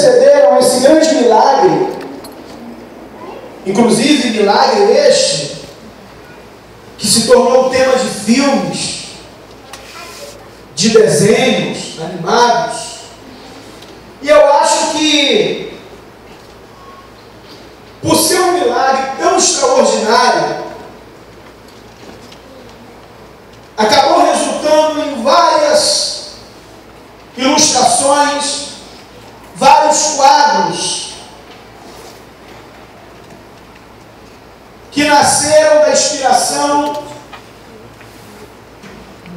antecederam a esse grande milagre, inclusive milagre este, que se tornou tema de filmes, de desenhos animados. E eu acho que, por ser um milagre tão extraordinário, acabou resultando em várias ilustrações, vários quadros que nasceram da inspiração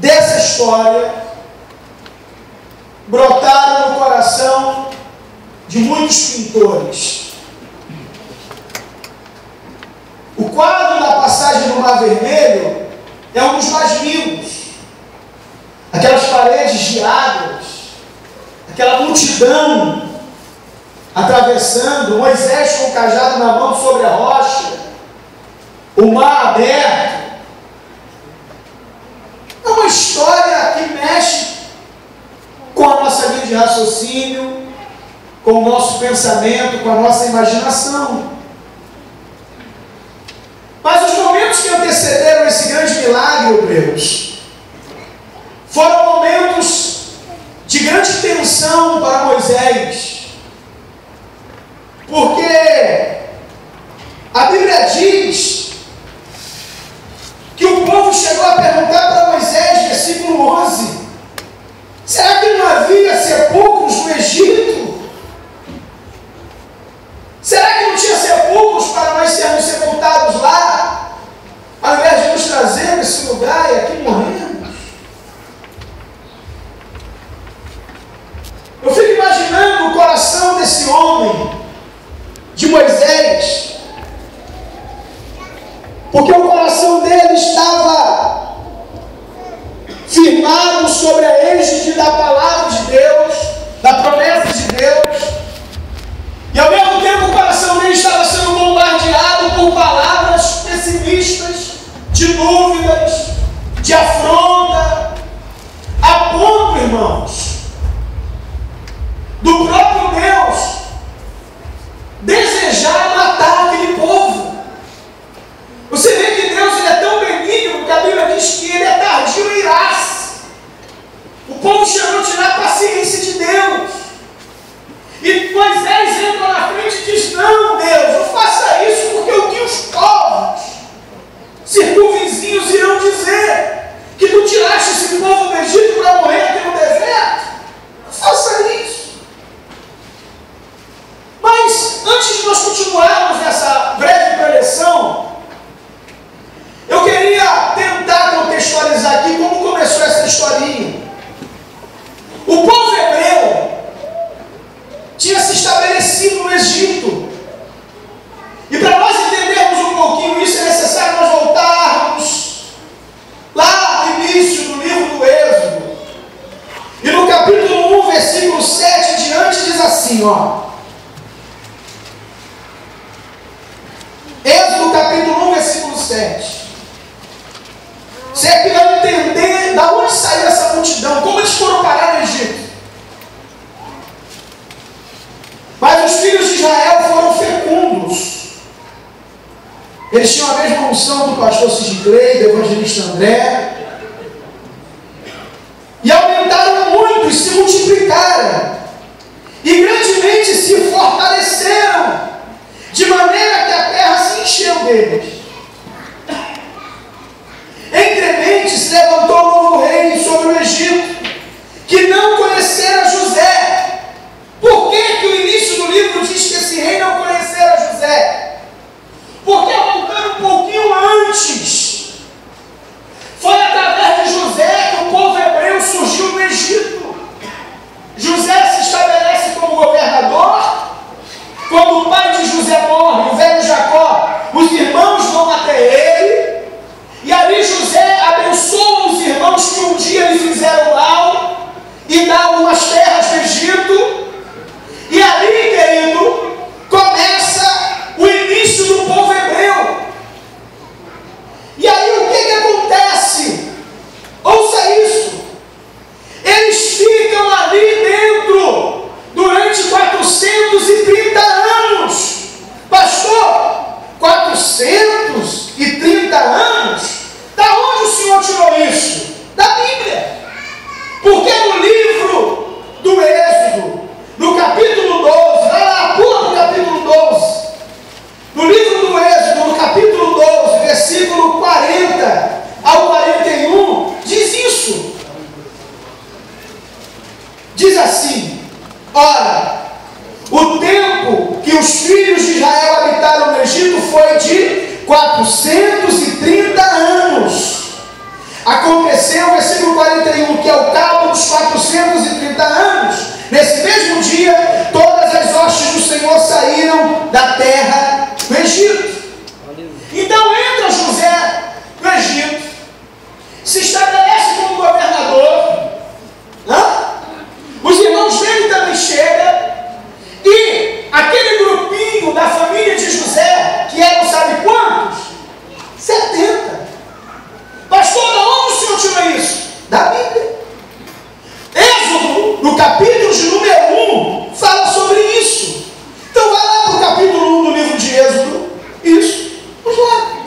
dessa história, brotaram no coração de muitos pintores. O quadro da passagem do Mar Vermelho é um dos mais lindos. Aquelas paredes de águas, aquela multidão atravessando, Moisés com o cajado na mão sobre a rocha, o mar aberto. É uma história que mexe com a nossa linha de raciocínio, com o nosso pensamento, com a nossa imaginação. Mas os momentos que antecederam esse grande milagre, obreiros, foram momentos de grande tensão para Moisés, porque a Bíblia diz que o povo chegou a perguntar para Moisés, versículo 11, será que não havia sepulcros no Egito? Será que não tinha sepulcros para nós sermos sepultados lá, ao invés de nos trazer nesse lugar e aqui morremos? Eu fico imaginando o coração desse homem, de Moisés, porque o coração dele estava firmado sobre a égide da palavra de Deus, da promessa de Deus, e ao mesmo tempo o coração dele estava sendo bombardeado por palavras pessimistas, de dúvidas, de afronta, a ponto, irmãos, do próprio Deus desejar matar aquele povo. Você vê que Deus ele é tão benigno que a Bíblia diz que ele é tardio em irar-se. O povo chegou a tirar a paciência de Deus. E Moisés entra na frente e diz: não, Deus, não faça isso, porque o que os povos circunvizinhos irão dizer? Que tu tiraste esse povo do Egito para morrer aqui no deserto? Não faça isso. Mas, antes de nós continuarmos nessa breve preleção, eu queria tentar contextualizar aqui como começou essa historinha. O povo hebreu tinha se estabelecido no Egito. E para nós entendermos um pouquinho isso, é necessário nós voltarmos lá no início do livro do Êxodo. E no capítulo 1, versículo 7 em diante, diz assim, ó. Êxodo capítulo 1, versículo 7. Você é que vai entender de onde saiu essa multidão, como eles foram parar no Egito. Mas os filhos de Israel foram fecundos. Eles tinham a mesma unção do pastor Cid Clay, do evangelista André. E aumentaram muito e se multiplicaram. E grandemente se fortaleceram, de maneira que a terra se encheu deles. Entremente se levantou um novo rei sobre o Egito, que não conhecera José. Por que o início do livro diz que esse rei não conhecera José? Porque voltando um pouquinho antes, foi através de José que o povo hebreu surgiu no Egito. José se estabelece como governador. Quando o pai de José morre, o velho Jacó, os irmãos vão até ele, e ali José abençoa os irmãos que um dia lhe fizeram mal, e dá algumas terras do Egito, e ali, querido, começa o início do povo hebreu. E aí o que acontece? Ouça isso. Eles ficam ali dentro durante 400 O tempo que os filhos de Israel habitaram no Egito foi de 430 anos. Aconteceu, versículo 41, que ao cabo dos 430 anos, nesse mesmo dia, todas as hostes do Senhor saíram da terra do Egito. Então entra José no Egito, se estabelece como governador, os irmãos dele também chegam, e aquele grupinho da família de José, que eram sabe quantos? 70. Pastor, de onde o senhor tirou isso? Da Bíblia. Êxodo, no capítulo de número 1, fala sobre isso. Então vai lá para o capítulo 1 do livro de Êxodo. Isso. Vamos lá.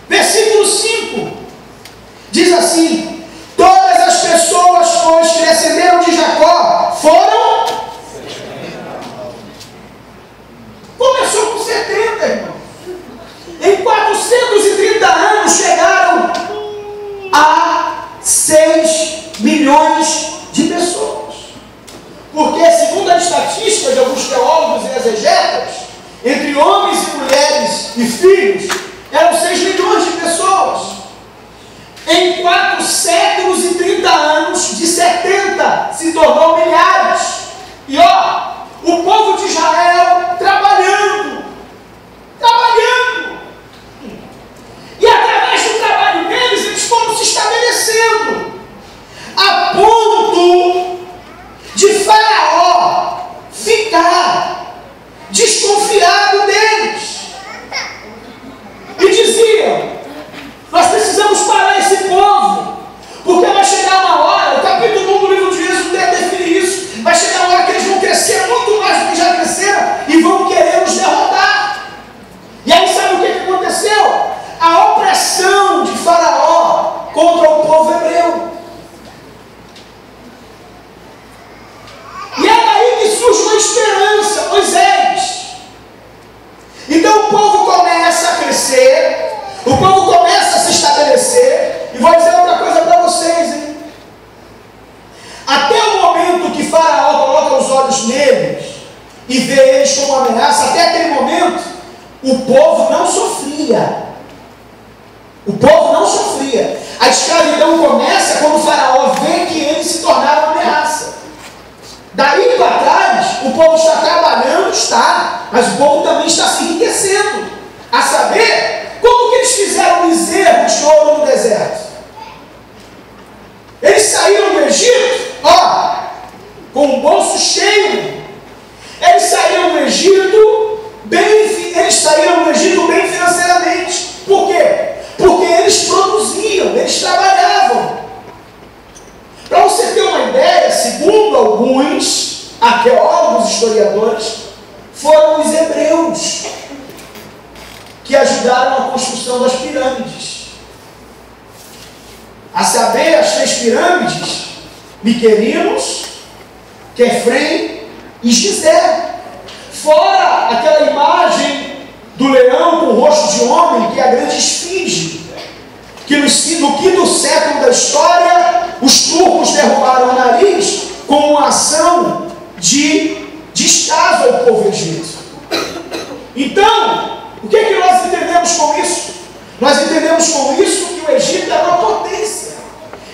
Versículo 5 diz assim: todas as pessoas, pois, que descenderam de Jacó foram. Começou com 70, irmão. Em 430 anos chegaram a 6 milhões de pessoas. Porque, segundo a estatística de alguns teólogos e exegetas, entre homens e mulheres e filhos, eram 6 milhões de pessoas. Em 4 séculos e 30 anos, de 70 se tornou milhares. E o povo de Israel trabalhando. E através do trabalho deles, eles foram se estabelecendo, a ponto de Faraó ficar desconfiado deles. E diziam: nós precisamos parar esse povo, porque vai chegar uma hora, o capítulo 1 do livro de Êxodo define isso, vai chegar uma hora que eles vão crescer muito mais do que já cresceram e vão querer nos derrotar. E aí sabe o que aconteceu? A opressão de Faraó contra o povo hebreu. E é daí que surge uma esperança, Moisés. Então o povo começa a crescer, o povo começa a se estabelecer, e vou dizer outra coisa para vocês, hein? Até o momento que Faraó coloca os olhos neles e vê eles como ameaça, até aquele momento, o povo não sofria. A escravidão começa quando o Faraó vê que eles se tornaram uma ameaça. Daí para trás, o povo está trabalhando, mas o povo também está se enriquecendo. A saber, como que eles fizeram bezerro de ouro no deserto? Eles saíram do Egito, com o bolso cheio. Eles saíram do Egito bem financeiramente. Por quê? Porque eles produziam, eles trabalhavam. Para você ter uma ideia, segundo alguns arqueólogos, historiadores, foram os hebreus que ajudaram na construção das pirâmides. A saber, as 3 pirâmides, Miquerinos, Quefrem e Gizé. Fora aquela imagem do leão com o rosto de homem, que é a grande esfinge, que no 5º século da história, os turcos derrubaram o nariz como uma ação de descaso ao povo egípcio. Então, o que é que nós entendemos com isso? Nós entendemos com isso que o Egito era uma potência.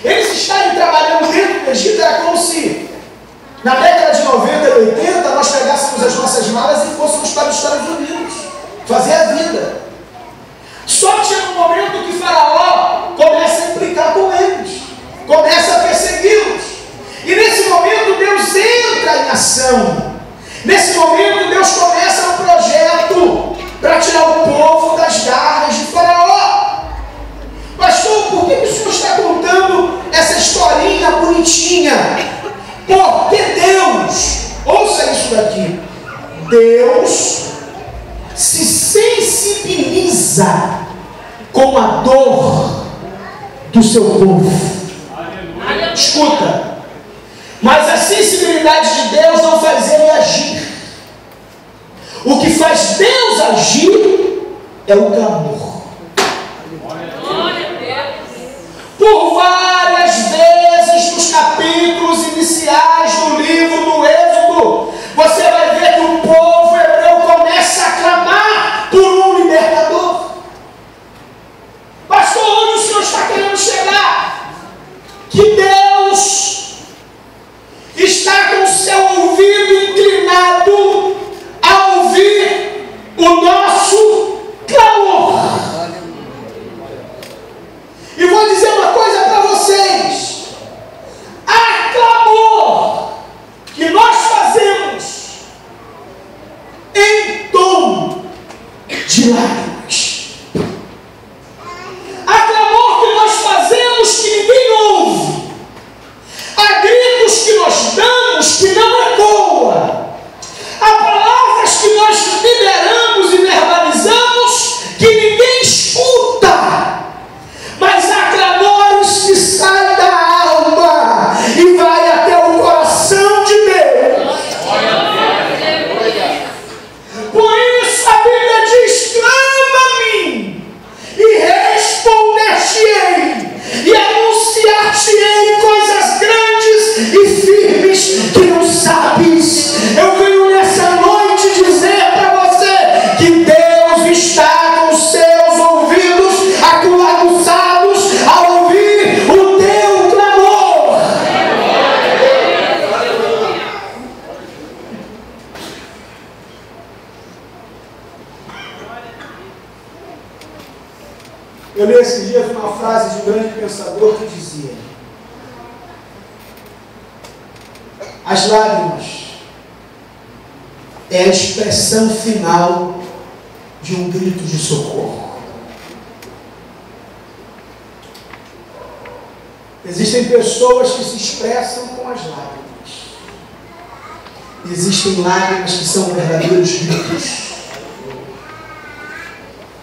Eles estarem trabalhando dentro do Egito era como se, na década de 90 e 80, nós pegássemos as nossas malas e fôssemos para os Estados Unidos fazer a vida. Só que chega um momento que Faraó começa a implicar com eles, começa a persegui-los. E nesse momento Deus entra em ação. Nesse momento Deus começa um projeto para tirar o povo das garras de Faraó. Pastor, por que o senhor está contando essa historinha bonitinha? Porque Deus, ouça isso daqui, Deus se sensibiliza com a dor do seu povo. Escuta, mas a sensibilidade de Deus não faz ele agir. O que faz Deus agir é o clamor. li esses dias uma frase de um grande pensador que dizia: as lágrimas é a expressão final de um grito de socorro. Existem pessoas que se expressam com as lágrimas. Existem lágrimas que são verdadeiros gritos.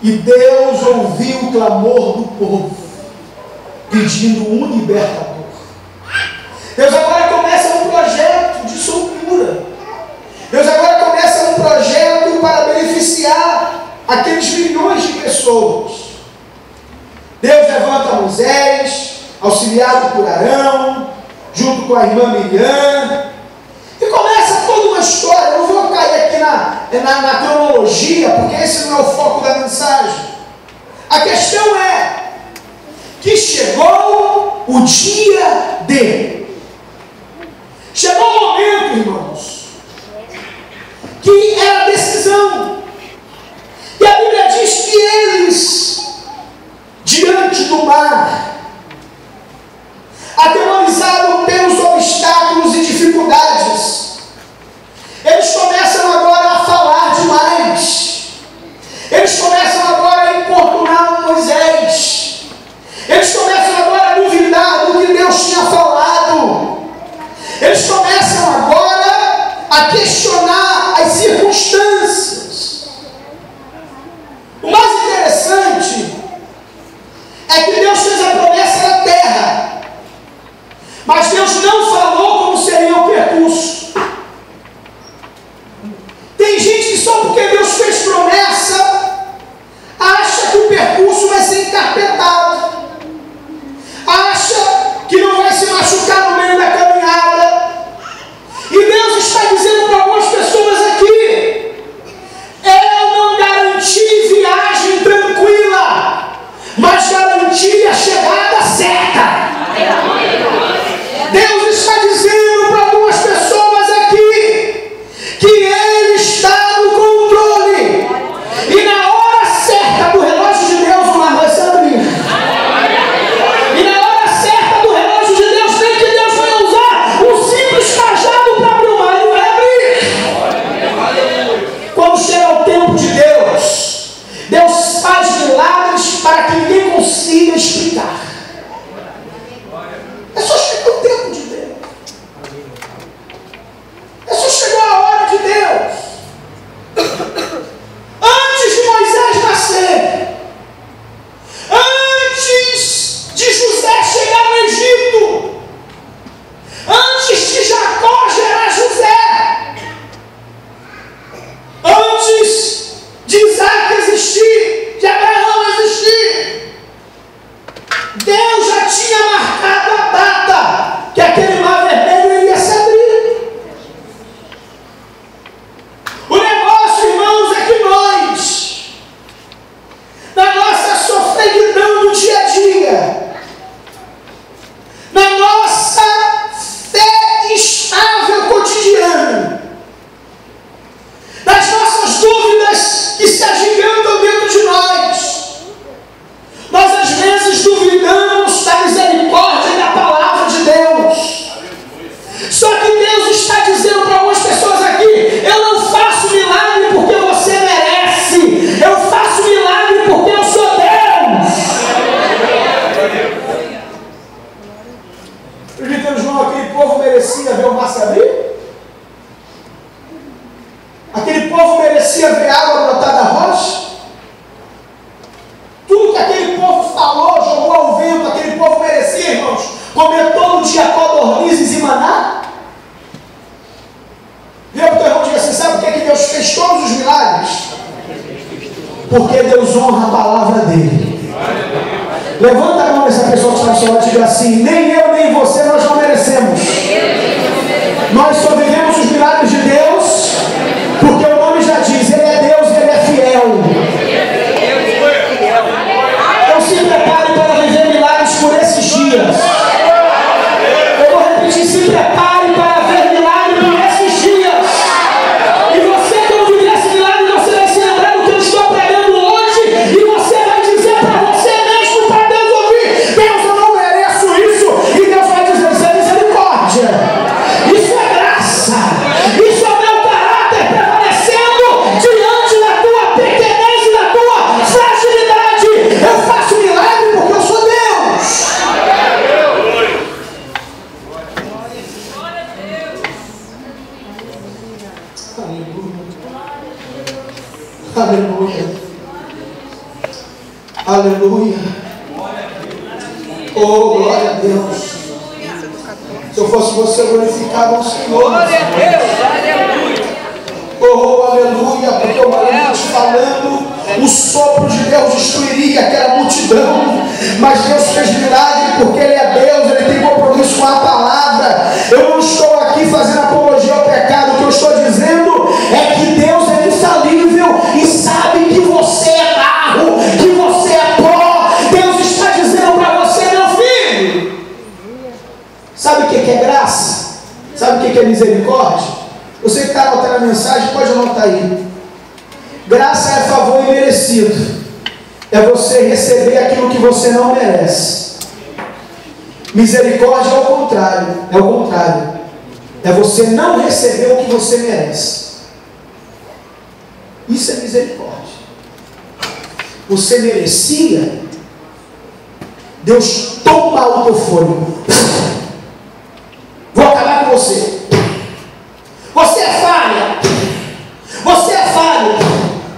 E Deus ouviu o clamor do povo, pedindo um libertador. Deus agora começa um projeto de soltura. Deus agora começa um projeto para beneficiar aqueles milhões de pessoas. Deus levanta Moisés, auxiliado por Arão, junto com a irmã Miriam, e começa toda uma história. Eu não vou cair aqui na cronologia, porque esse não é o foco da mensagem. A questão é que chegou o dia D. Chegou o momento, irmãos, que era a decisão. E a Bíblia diz que eles, diante do mar, atemorizado pelos obstáculos e dificuldades, eles começam agora a falar demais. Eles começam agora a importunar Moisés. Eles começam agora a duvidar do que Deus tinha falado. Eles começam agora a questionar as circunstâncias. O mais interessante é que Deus fez a promessa da terra, mas Deus não falou como seria o percurso. Tem gente que só porque Deus fez promessa, acha que o percurso vai ser encarpetado, acha que não vai se machucar no meio da caminhada. E Deus está dizendo para algumas pessoas aqui: eu não garanti viagem tranquila, mas garanti a chegada certa. Deus está dizendo para algumas pessoas aqui que Ele está no controle, e na hora certa do relógio de Deus o mar vai se abrir. E na hora certa do relógio de Deus, nem que Deus vai usar um simples cajado para abrir o mar, Ele vai abrir. Quando chega o tempo de Deus, Deus faz milagres para que ninguém consiga explicar. É só chegar o tempo de Deus. É só chegar a hora de Deus. Antes de Moisés nascer, antes de José chegar no Egito, antes de Jacó gerar José, antes de Isaac existir, de Abraão existir, Deus já tinha marcado a data que aquele mar vermelho iria se abrir. O negócio, irmãos, é que nós, na nossa sofreguidão do dia a dia, na nossa fé instável cotidiana, nas nossas dúvidas que se agigantam dentro de nós às vezes duvidamos da misericórdia e da palavra de Deus. Só que Deus está dizendo para algumas pessoas aqui: eu não faço milagre porque você merece, eu faço milagre porque eu sou Deus. Presbítero João, aquele povo merecia ver o mar se abrir? Aquele povo merecia ver água brotar da rocha? Tudo que aquele povo falou, jogou ao vento, aquele povo merecia, irmãos, comer todo dia codornizes e maná? Vira para o teu irmão e diga assim: sabe por que Deus fez todos os milagres? Porque Deus honra a palavra dele. Levanta a mão dessa pessoa que está ao seu lado e diga assim: nem eu nem você nós não merecemos. Nós só vivemos os milagres de Deus porque o nome já diz: Ele é Deus e Ele é fiel. Se prepare para viver milagres por esses dias. Eu vou repetir: se prepare para ver milagres por esses dias. E você, quando viver esse milagre, você vai se lembrar do que eu estou pregando hoje, e você vai dizer para você mesmo aleluia. Oh, glória a Deus. Se eu fosse você, eu glorificava o Senhor. Glória a Deus, aleluia. Oh, aleluia, porque o marido falando, o sopro de Deus destruiria aquela multidão, mas Deus fez milagre porque Ele é Deus, Ele tem compromisso com a palavra. Eu não estou aqui fazendo apologia ao pecado, o que eu estou dizendo é que Deus é infalível e sabe que você é barro, que você é pó. Deus está dizendo para você, meu filho, sabe o que é graça? Sabe o que é misericórdia? Você que está anotando a mensagem, pode anotar aí. Graça é favor imerecido. É você receber aquilo que você não merece. Misericórdia é o contrário. É o contrário. É você não receber o que você merece. Isso é misericórdia. Você merecia, Deus toma o teu fôlego. Vou acabar com você. Você é falha. Você é falha.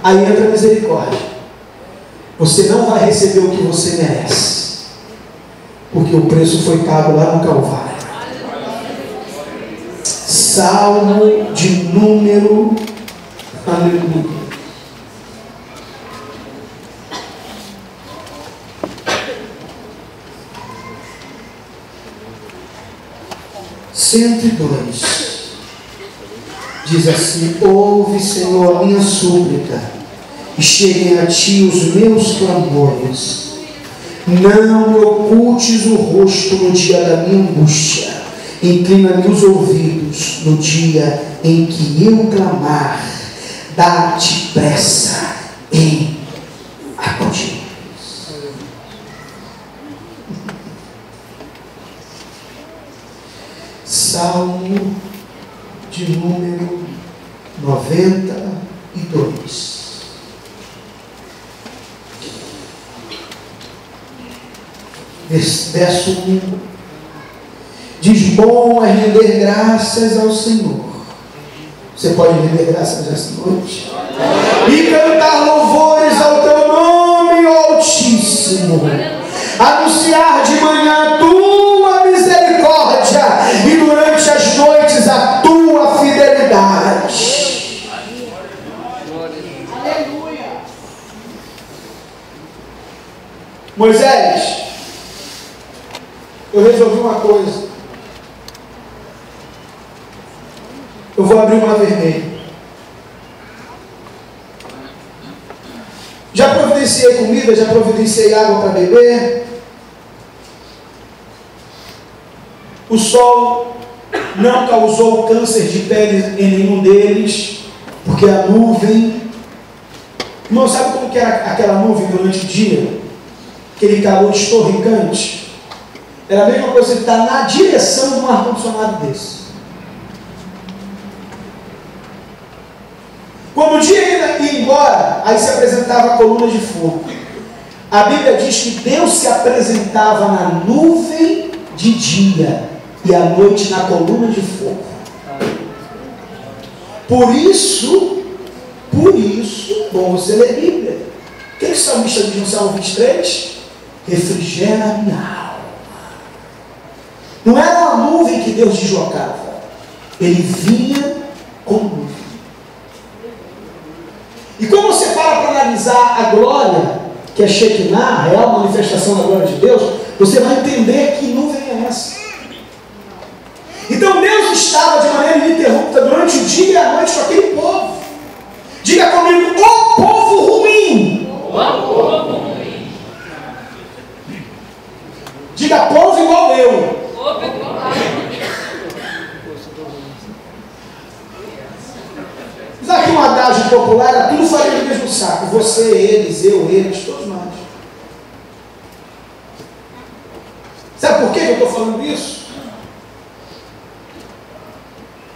Aí entra a misericórdia. Você não vai receber o que você merece, porque o preço foi pago lá no Calvário. Salmo de número, aleluia, 102. Diz assim: ouve, Senhor, a minha súplica, e cheguem a ti os meus clamores. Não me ocultes o rosto no dia da minha angústia. Inclina-me os ouvidos no dia em que eu clamar. Dá-te pressa em acudir. Salmo de número 92. Verso 1. Diz: bom é render graças ao Senhor. Você pode render graças essa noite? E cantar louvores ao teu nome, ó Altíssimo. Anunciar de manhã a tua misericórdia e durante as noites a tua fidelidade. Aleluia. Moisés, eu resolvi uma coisa. Eu vou abrir o mar vermelho. Já providenciei comida, já providenciei água para beber. O sol não causou câncer de pele em nenhum deles, porque a nuvem... Irmão, sabe como que era aquela nuvem durante o dia? Aquele calor estorricante. Era a mesma coisa que estar na direção de um ar-condicionado desse. Quando o dia ia embora, aí se apresentava a coluna de fogo. A Bíblia diz que Deus se apresentava na nuvem de dia e à noite na coluna de fogo. Por isso, bom você ler a Bíblia. O que o salmista diz no Salmo 23? Refrigera a minha alma. Não era uma nuvem que Deus deslocava. Ele vinha com nuvem. E quando você para analisar a glória, que é Shekinah, a real manifestação da glória de Deus, você vai entender que nuvem é essa. Então Deus estava de maneira ininterrupta durante o dia e a noite com aquele povo. Diga comigo: o povo ruim. O povo ruim. Diga: povo igual eu. Diz aqui um adágio popular: era tudo farinha do mesmo saco. Você, eles, eu, eles, todos nós. Sabe por que eu estou falando isso?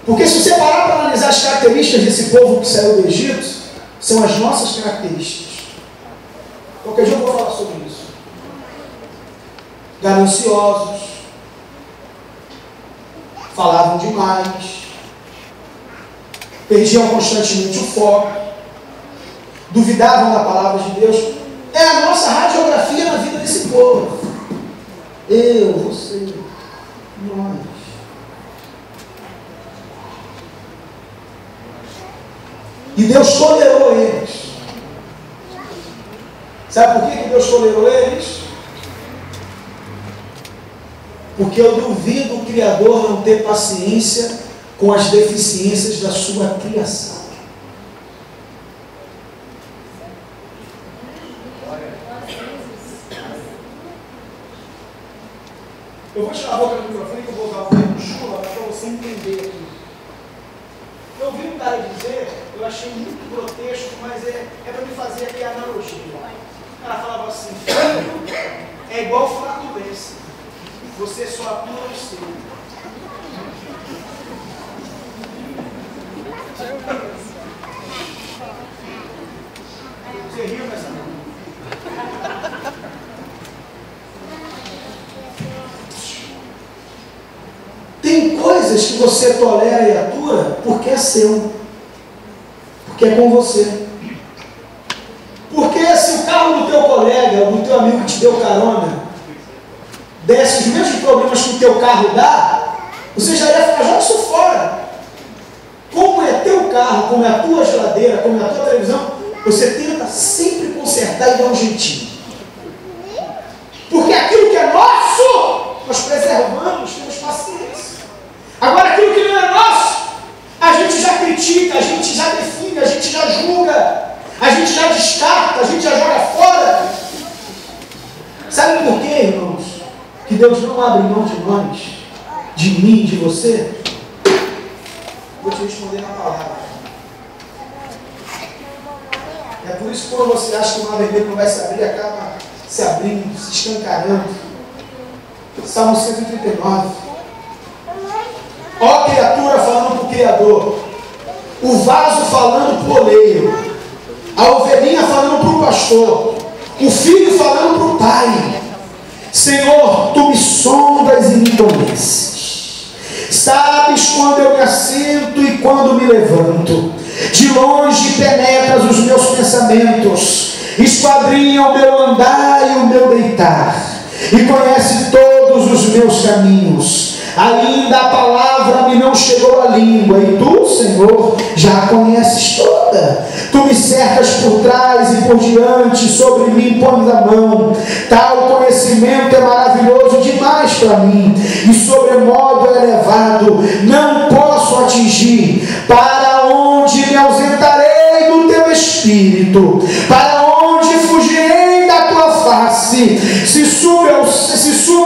Porque se você parar para analisar as características desse povo que saiu do Egito, são as nossas características. Qualquer dia eu vou falar sobre isso. Gananciosos, falavam demais, perdiam constantemente o foco, duvidavam da palavra de Deus. É a nossa radiografia desse povo. Eu, você, nós. E Deus tolerou eles. Sabe por que Deus tolerou eles? Porque eu duvido o Criador não ter paciência com as deficiências da sua criação. Eu vou tirar a boca do microfone que eu vou usar o termo chula para você entender aqui. Eu ouvi um cara dizer, eu achei muito grotesco, mas é para me fazer aqui a analogia. O cara falava assim: filho é igual flatulência. Você só atua o seu. Você riu nessa mão? Tem coisas que você tolera e atua porque é seu, porque é com você. Porque se o carro do teu colega, do teu amigo que te deu carona, desse os mesmos problemas que o teu carro dá, você já ia ficar, joga isso fora. Como é teu carro, como é a tua geladeira, como é a tua televisão, você tenta sempre consertar e dar um jeitinho. Porque aquilo que é nosso, nós preservamos, temos paciência. Agora aquilo que não é nosso, a gente já critica, a gente já define, a gente já julga, a gente já descarta, a gente já joga fora. Sabe por quê, irmãos? Que Deus não abre mão de nós, de mim, de você? Vou te responder na palavra. É por isso que quando você acha que o mar vermelho não vai se abrir, acaba se abrindo, se escancarando. Salmo 139. Ó criatura falando para o Criador, o vaso falando para o oleiro, a ovelhinha falando para o pastor, o filho falando para o pai. Senhor, tu me sondas e me conheces. Sabes quando eu me assento e quando me levanto. De longe penetras os meus pensamentos, esquadrinha o meu andar e o meu deitar, e conhece todos os meus caminhos. Ainda a palavra me não chegou à língua, e tu, Senhor, já a conheces toda. Tu me cercas por trás e por diante, sobre mim pões a mão. Tal conhecimento é maravilhoso demais para mim, e sobremodo elevado, não posso atingir. Para onde me ausentarei do teu espírito? Para onde fugirei da tua face? Se subo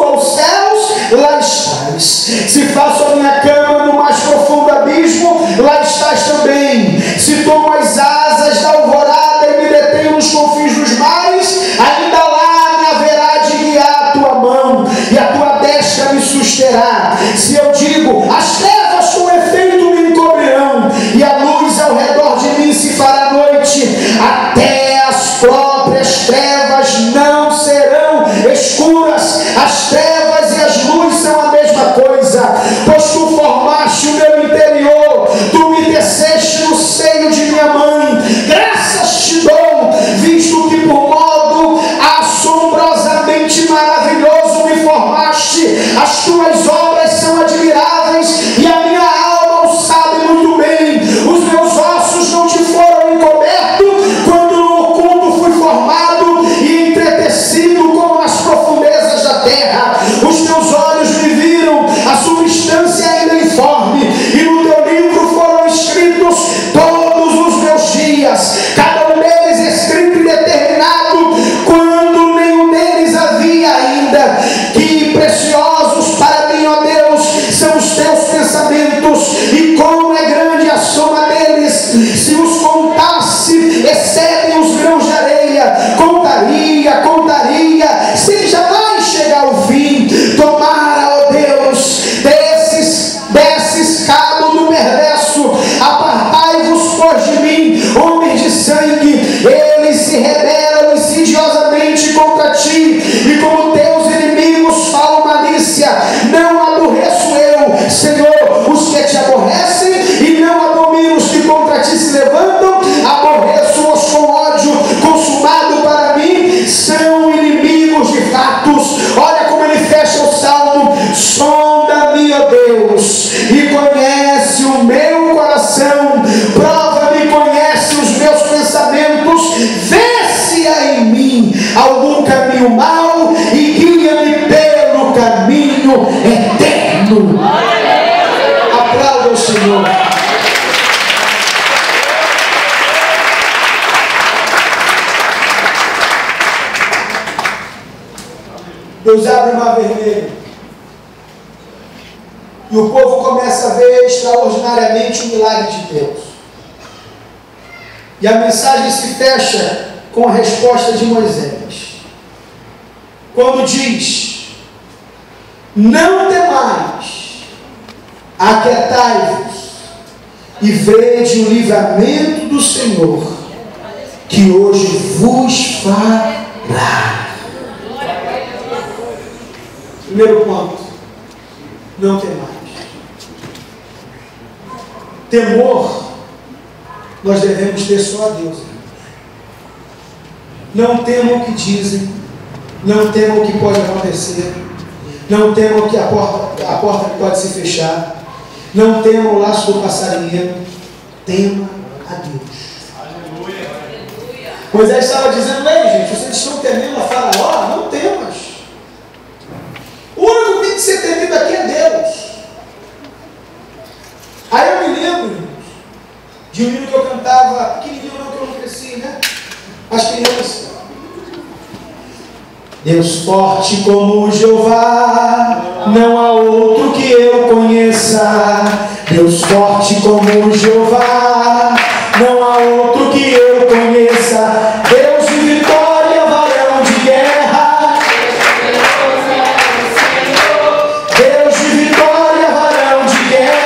aos céus, lá estás. Se faço a minha cama no mais profundo abismo, lá estás também. Se tomo as asas da alvorada e me detenho nos confins dos mares, ainda lá me haverá de guiar a tua mão, e a tua destra me susterá. Se eu digo, as trevas com efeito me encobrirão, e a luz ao redor de mim se fará noite, até as próprias trevas não serão escuras. As trevas e as luzes são a mesma coisa, pois tu formaste o meu interior, tu me teceste no seio de minha mãe. Graças te dou, visto que por modo assombrosamente maravilhoso me formaste. As tuas obras são admiráveis, e a minha alma o sabe muito bem. Os meus ossos não te foram encobertos quando no oculto fui formado e entretecido como nas profundezas da terra. Deus e conhece o meu coração, prova-me e conhece os meus pensamentos, vê se há em mim algum caminho mau e guia-me pelo caminho eterno. Aplauda o Senhor. Deus abre o mar vermelho e o povo começa a ver extraordinariamente o milagre de Deus. E a mensagem se fecha com a resposta de Moisés, quando diz: não temais, aquietai-vos e vede o livramento do Senhor, que hoje vos fará. Primeiro ponto: não temais. Temor nós devemos ter só a Deus. Não temam o que dizem, não temam o que pode acontecer, não temam que a porta pode se fechar, não temam o laço do passarinheiro, tema a Deus. Aleluia. Moisés estava dizendo: ei, gente, vocês estão temendo a Faraó? Não temas. O único que tem que ser temido aqui é Deus. Aí eu me lembro de um hino que eu cantava, pequenininho não, que eu não cresci, né? As crianças. Deus forte como Jeová, não há outro que eu conheça. Deus forte como Jeová, não há outro que eu conheça. Deus de vitória, varão de guerra. Deus de vitória, varão de guerra.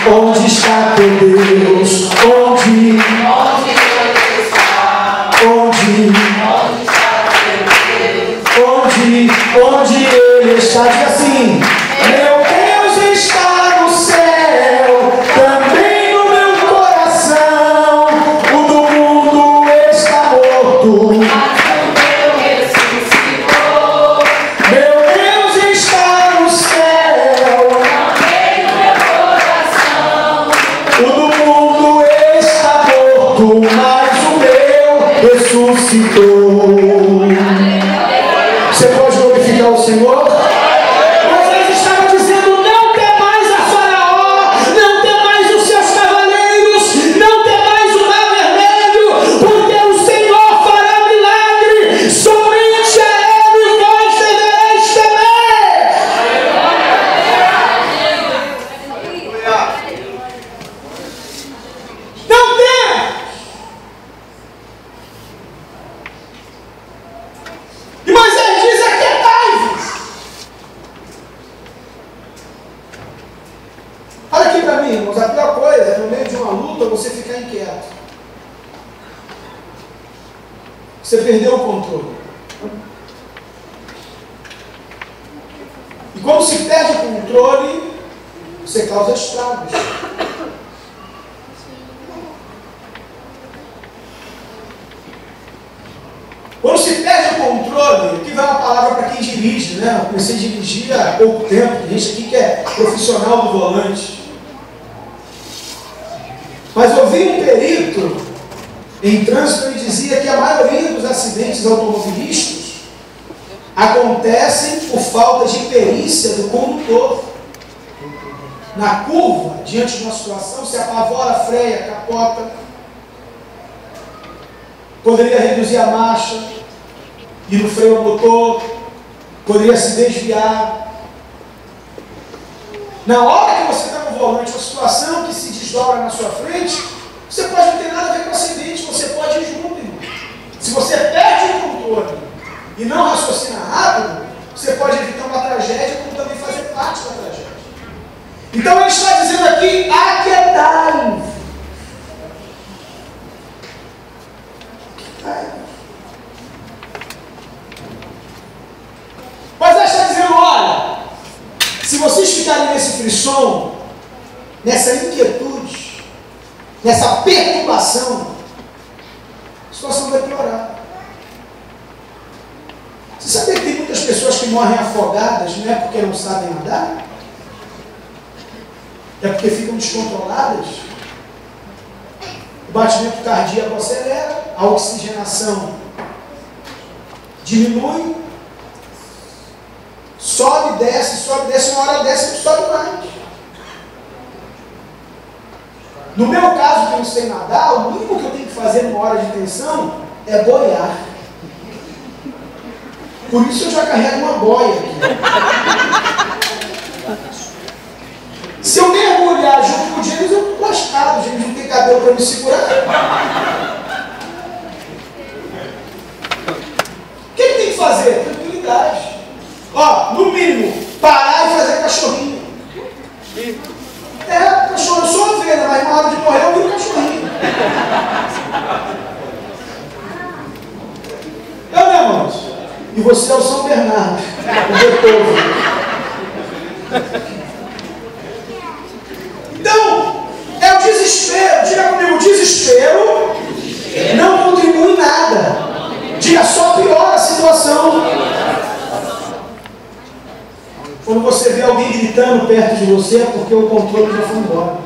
Onde está teu Deus? Onde Ele está? Diz assim: meu Deus está no céu, também no meu coração. O do mundo está morto, meu Deus está no céu, também no meu coração. O do mundo está morto, mas o meu ressuscitou. Você pode glorificar o Senhor? Mas eles estavam dizendo: não temais a Faraó, não temais os seus cavaleiros, não temais o mar vermelho, porque o Senhor fará milagre, somente a Ele vós devereis temer. Não temas. E Moisés diz: aquietai-vos. Olha aqui para mim, irmãos, a pior coisa é no meio de uma luta você ficar inquieto. Você perdeu o controle. E quando se perde o controle, você causa estragos. Quando se perde o controle, aqui vai uma palavra para quem dirige, né? Eu comecei a dirigir há pouco tempo, tem gente aqui que é profissional do volante. Mas eu vi um perito em trânsito e dizia que a maioria dos acidentes automobilísticos acontecem por falta de perícia do condutor. Na curva, diante de uma situação, se apavora, freia, capota. Poderia reduzir a marcha, ir no freio ao motor, poderia se desviar. Na hora que você está no volante, uma situação que se desdobra na sua frente, você pode não ter nada a ver com o acidente, você pode ir junto, irmão. Se você perde o controle e não raciocina rápido, você pode evitar uma tragédia, como também fazer parte da tragédia. Então ele está dizendo aqui: aquietai-vos. Mas ele está dizendo: olha, se vocês ficarem nesse frisson, nessa inquietude, nessa perturbação, a situação vai piorar. Você sabia que tem muitas pessoas que morrem afogadas não é porque não sabem nadar? É porque ficam descontroladas? O batimento cardíaco acelera, a oxigenação diminui, sobe, desce, uma hora desce e sobe mais. No meu caso, que eu não sei nadar, o mínimo que eu tenho que fazer numa hora de tensão é boiar. Por isso eu já carrego uma boia aqui. Se eu mergulhar junto com o James, eu estou lascado. O James não tem cabelo para me segurar. O que ele tem que fazer? Tranquilidade. Ó, no mínimo, parar e fazer cachorrinho. Cachorro, eu sou ovelha, mas na hora de morrer eu viro cachorrinho. Eu, né, irmãos? E você é o São Bernardo, o Beethoven. Então, é o desespero. Diga comigo, o desespero não contribui em nada. Diga, só piora a situação. Quando você vê alguém gritando perto de você, é porque o controle já foi embora.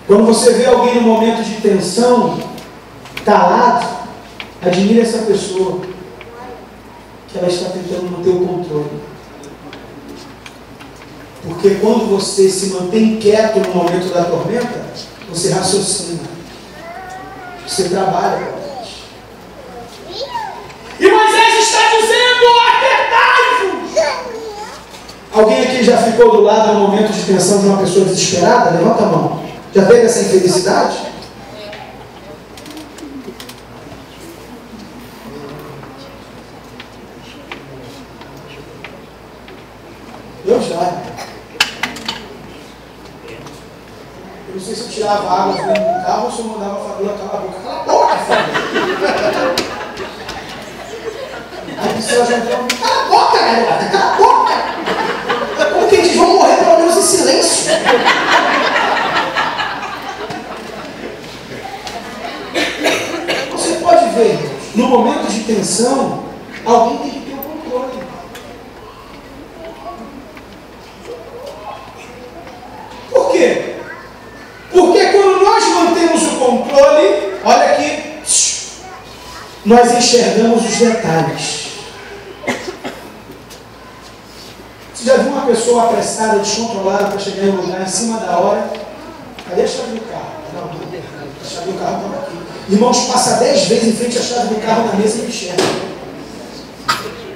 Quando você vê alguém no momento de tensão, calado, admire essa pessoa, que ela está tentando manter o controle. Porque quando você se mantém quieto no momento da tormenta, você raciocina, você trabalha. E Moisés está dizendo: aquietai-vos! Alguém aqui já ficou do lado no momento de tensão de uma pessoa desesperada? Levanta a mão. Já teve essa infelicidade? Eu já. Eu não sei se eu tirava água dentro do carro ou se eu mandava a Fabiola calar a boca. Cala a boca, Fabiola! Aí a pessoa já entrou: cala a boca, garota, cala a boca! Porque eles vão morrer pelo menos em silêncio. Você pode ver, no momento de tensão, alguém tem que ter o controle. Por quê? Porque quando nós mantemos o controle, olha aqui, nós enxergamos os detalhes. Você já viu uma pessoa apressada, descontrolada para chegar em um lugar em cima da hora? Cadê a chave do carro? Não, a chave do carro estava aqui. Irmãos, passa 10 vezes em frente à chave do carro na mesa e não enxerga.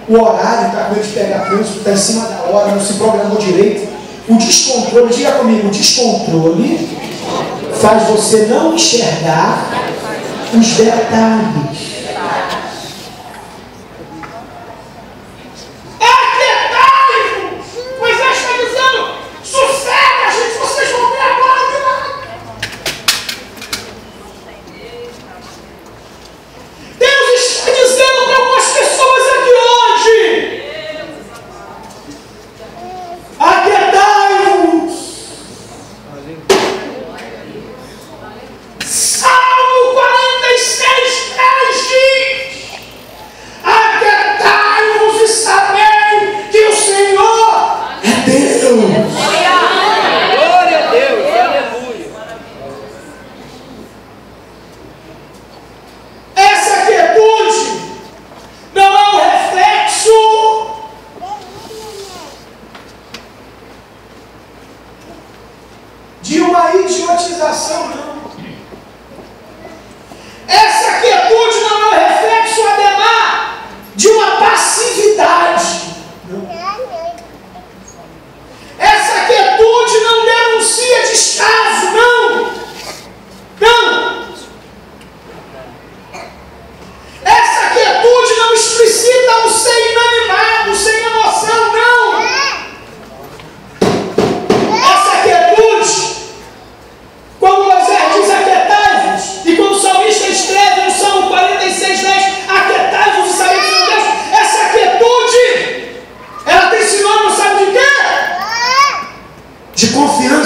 O horário está com medo de pegar trânsito, está em cima da hora, não se programou direito. O descontrole, diga comigo, o descontrole faz você não enxergar os detalhes.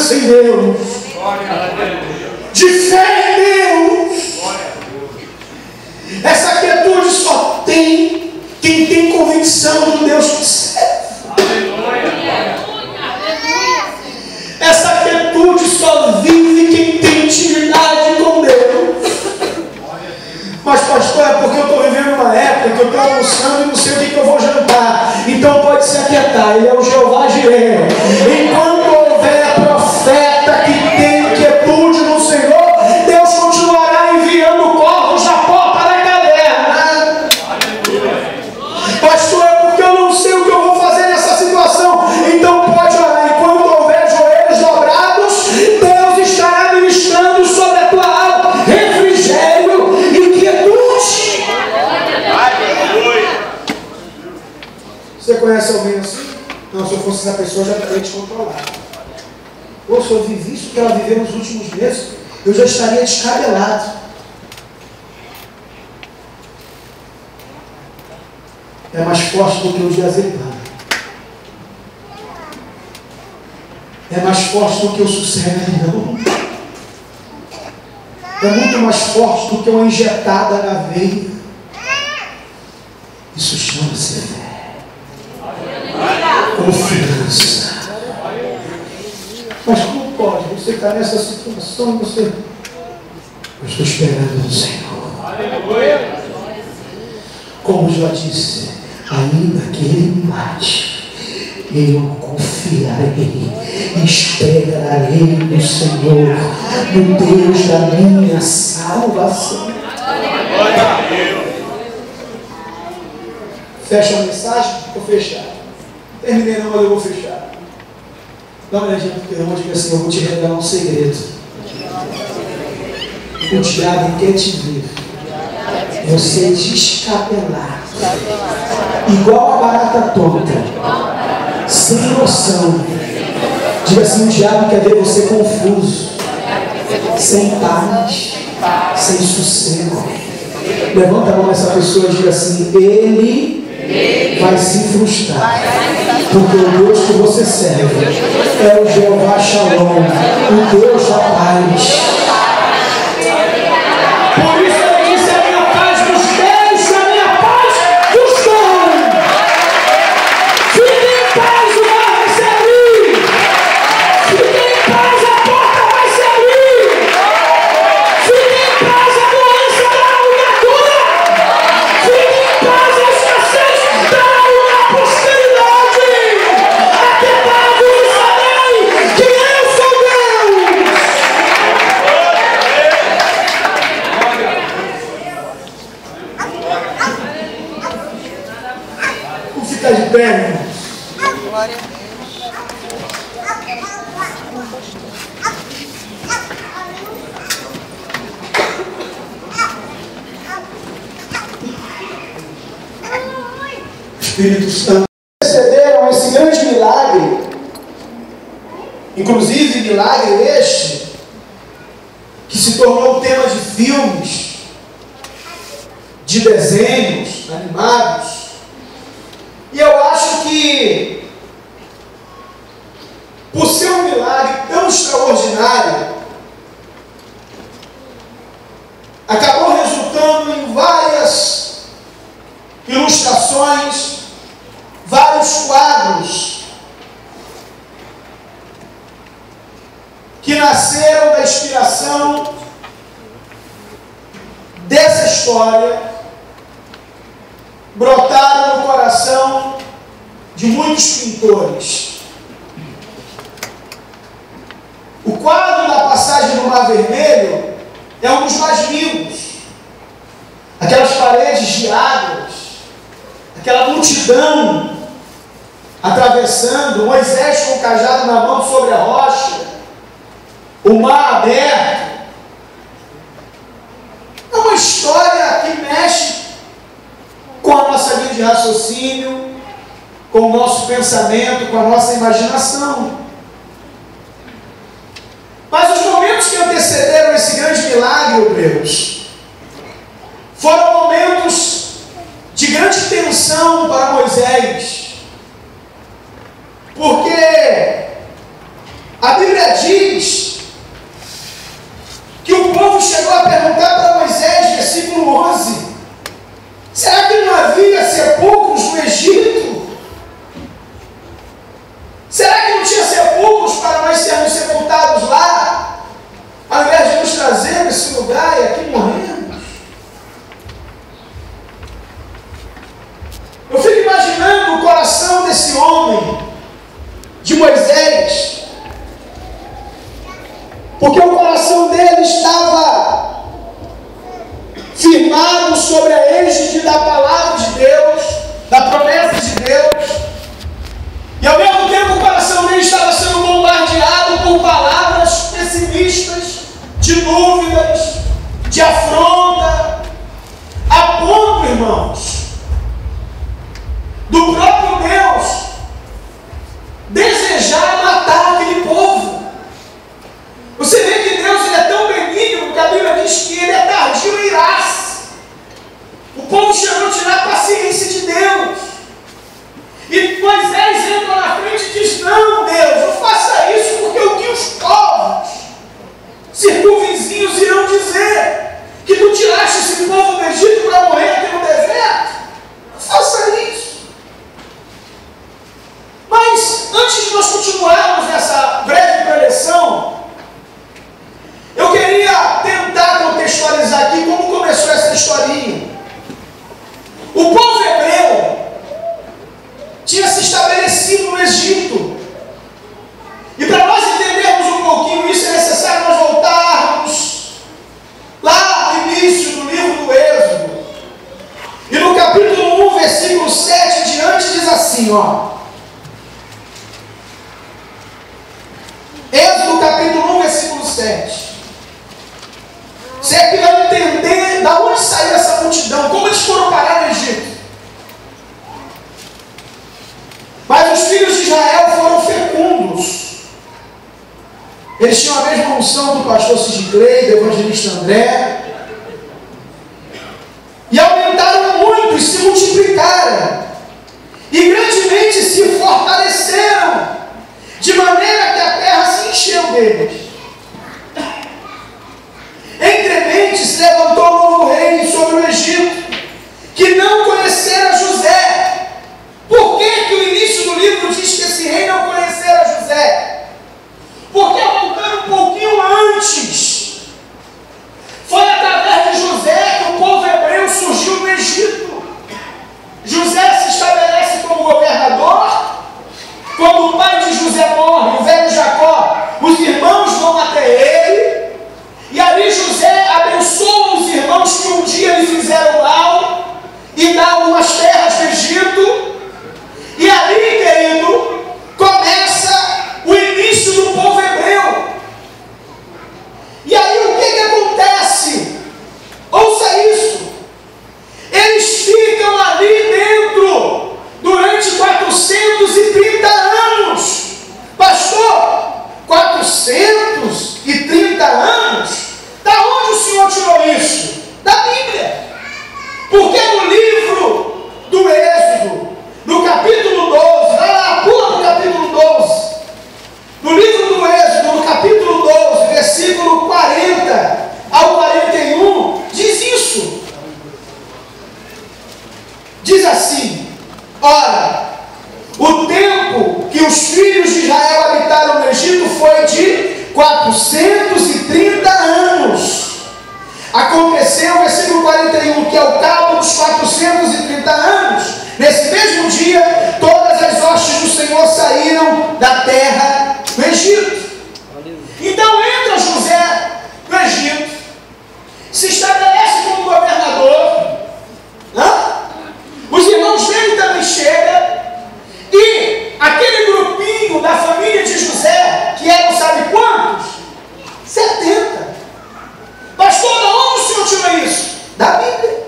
Em Deus, de fé em Deus. Essa quietude só tem quem tem convicção do Deus que serve. Essa quietude só vive quem tem intimidade com Deus. Mas pastor, é porque eu estou vivendo uma época que eu estou almoçando e não sei o que eu vou jantar. Então pode se aquietar. Ele é o Jeová Jireh. Enquanto houver profeta que tem quietude no Senhor, Deus continuará enviando corvos na porta da caverna. Pastor, é porque eu não sei o que eu vou fazer nessa situação. Então pode orar. Enquanto houver joelhos dobrados, Deus estará ministrando sobre a tua alma refrigério e quietude. Você conhece alguém assim? Não, se eu fosse essa pessoa, eu já estaria descontrolado. Ou se eu vivi isso que ela viveu nos últimos meses, eu já estaria descabelado. É mais forte do que o de azeitona. É mais forte do que o sossego. É muito mais forte do que uma injetada na veia. Isso chama-se fé. Confiança. Mas como pode? Você está nessa situação e você... Eu estou esperando no Senhor. Como já disse, ainda que Ele me mate, eu confiarei, esperarei no Senhor, no Deus da minha salvação. Fecha a mensagem? Vou fechar. Terminei não, mas eu vou fechar. Dá uma olhadinha porque eu vou dizer assim, eu vou te revelar um segredo. O diabo quer te ver você descabelar, igual a barata tonta, sem noção. Diga assim, o diabo quer ver você confuso, sem paz, sem sossego. Levanta a mão nessa pessoa e diga assim, ele vai se frustrar, porque o Deus que você serve é o Jeová Shalom, o Deus da paz. Por isso ele disse, a minha paz vos deixo, a minha paz vos dou. Fique em paz, o mar vai se abrir. Fique em paz, a porta vai se abrir. Fique em paz, a doença dará uma cura. Fique em paz, a escassez dará uma prosperidade. Aquietai-vos e sabei que eu sou Deus. Vamos ficar de pé, irmãos. Glória a Deus. Espírito Santo, receberam esse grande milagre, inclusive milagre este, que se tornou tema de filmes, de desenhos animados, e eu acho que, por ser um milagre tão extraordinário, acabou resultando em várias ilustrações, vários quadros que nasceram da inspiração dessa história, brotaram no coração de muitos pintores. O quadro da passagem do Mar Vermelho é um dos mais lindos. Aquelas paredes de águas, aquela multidão atravessando, Moisés com o cajado na mão sobre a rocha, o mar aberto. É uma história que mexe com a nossa linha de raciocínio, com o nosso pensamento, com a nossa imaginação. Mas os momentos que antecederam esse grande milagre, obreiros, foram momentos de grande tensão para Moisés, porque a Bíblia diz que o povo chegou a perguntar para Moisés, versículo 11, será que não havia sepulcros no Egito? firmado sobre a égide da palavra de Deus, da promessa de Deus. E ao mesmo tempo o coração dele estava sendo bombardeado por palavras pessimistas, de dúvidas, de afronta, a ponto, irmãos, do próprio Deus desejar matar aquele povo. Você vê que Deus ele é tão benigno que a Bíblia diz que ele é tardio em irar-se. O povo chegou a tirar a paciência de Deus. E Moisés entra na frente e diz: não, Deus, não faça isso, porque o que os povos circunvizinhos irão dizer? Que tu tiraste esse povo do Egito para morrer aqui no deserto? Não faça isso. Mas, antes de nós continuarmos nessa breve preleção, eu queria tentar contextualizar aqui como começou essa historinha. O povo hebreu tinha se estabelecido no Egito. E para nós entendermos um pouquinho isso, é necessário nós voltarmos lá no início do livro do Êxodo. E no capítulo 1, versículo 7 em diante, diz assim, ó. Êxodo capítulo 1, versículo 7. Você é que vai entender de onde saiu essa multidão, como eles foram parar no Egito. Mas os filhos de Israel foram fecundos. Eles tinham a mesma unção do pastor Cid Clay, do evangelista André. E aumentaram muito e se multiplicaram. E grandemente se fortaleceram, de maneira que a terra se encheu deles. Entremente se levantou um novo reino sobre o Egito, que não conhecera José. Por que o início do livro diz que esse rei não conhecera José? Porque voltando um pouquinho antes, foi através de José que o povo hebreu surgiu no Egito. José se estabelece como governador. Quando o pai de José morre, o velho Jacó, os irmãos vão até ele. E ali José abençoa os irmãos que um dia lhe fizeram mal e dá algumas terras do Egito. E ali, querido, começa o início do povo hebreu. E aí o que acontece? Ouça isso. Eles ficam ali dentro durante 430 anos. Pastor, 430 anos? Da onde o senhor tirou isso? Da Bíblia. Porque no livro do Êxodo, no capítulo 12, vai lá, pula para o capítulo 12. No livro do Êxodo, no capítulo 12, versículo 40 ao 41, diz isso. Diz assim: ora, o tempo que os filhos de Israel habitaram no Egito foi de 430 anos. Aconteceu, versículo 41, que ao cabo dos 430 anos, nesse mesmo dia, todas as hostes do Senhor saíram da terra do Egito. Então entra José no Egito, se estabelece como governador. Os irmãos dele também chegam. E aquele grupinho da família de José, que eram sabe quantos? 70. Pastor, de onde o senhor tirou isso? Da Bíblia.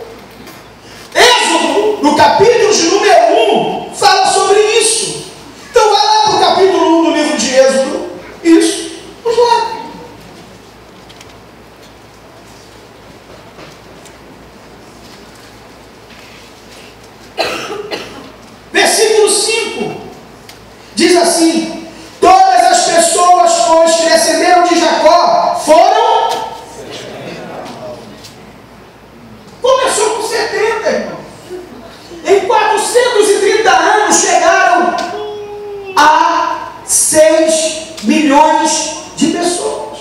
Êxodo, no capítulo de número 1, fala sobre isso. Então vai lá para o capítulo 1 do livro de Êxodo. Isso. Vamos lá. Versículo 5 diz assim: todas as pessoas, pois, que descenderam de Jacó foram. Começou com 70, irmão. Em 430 anos chegaram a 6 milhões de pessoas.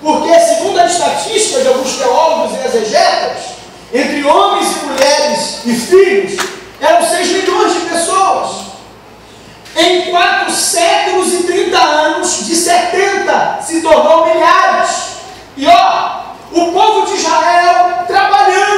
Porque, segundo a estatística de alguns teólogos e exegetas, entre homens e mulheres e filhos, eram 6 milhões de pessoas. Em 4 séculos e 30 anos, de 70 se tornou milhares. E ó, o povo de Israel trabalhando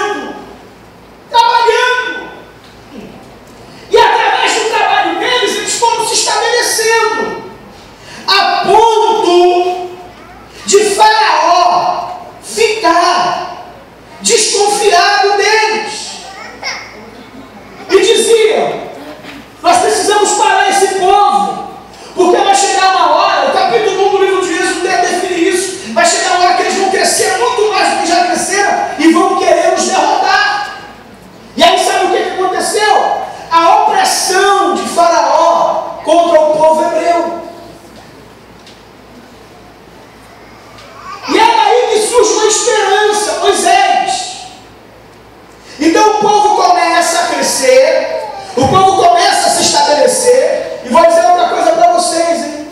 Então o povo começa a crescer, o povo começa a se estabelecer, e vou dizer outra coisa para vocês, hein?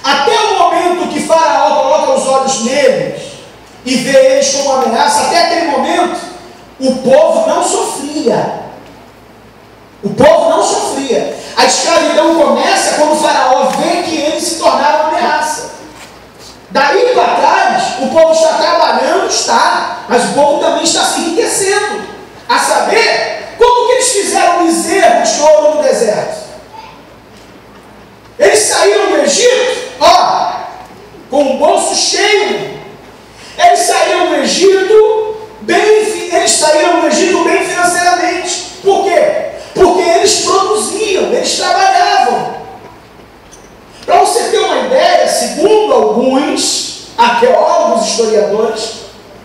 Até o momento que Faraó coloca os olhos neles e vê eles como ameaça, até aquele momento, o povo não sofria. O povo não sofria. A escravidão começa quando o Faraó vê que eles se tornaram ameaça. Daí para trás, o povo está trabalhando, está, mas o povo também está se enriquecendo. A saber, como que eles fizeram bezerro de ouro no deserto? Eles saíram do Egito, com o bolso cheio. Eles saíram do Egito bem financeiramente. Por quê? Porque eles produziam, eles trabalhavam. Para você ter uma ideia, segundo alguns arqueólogos, historiadores,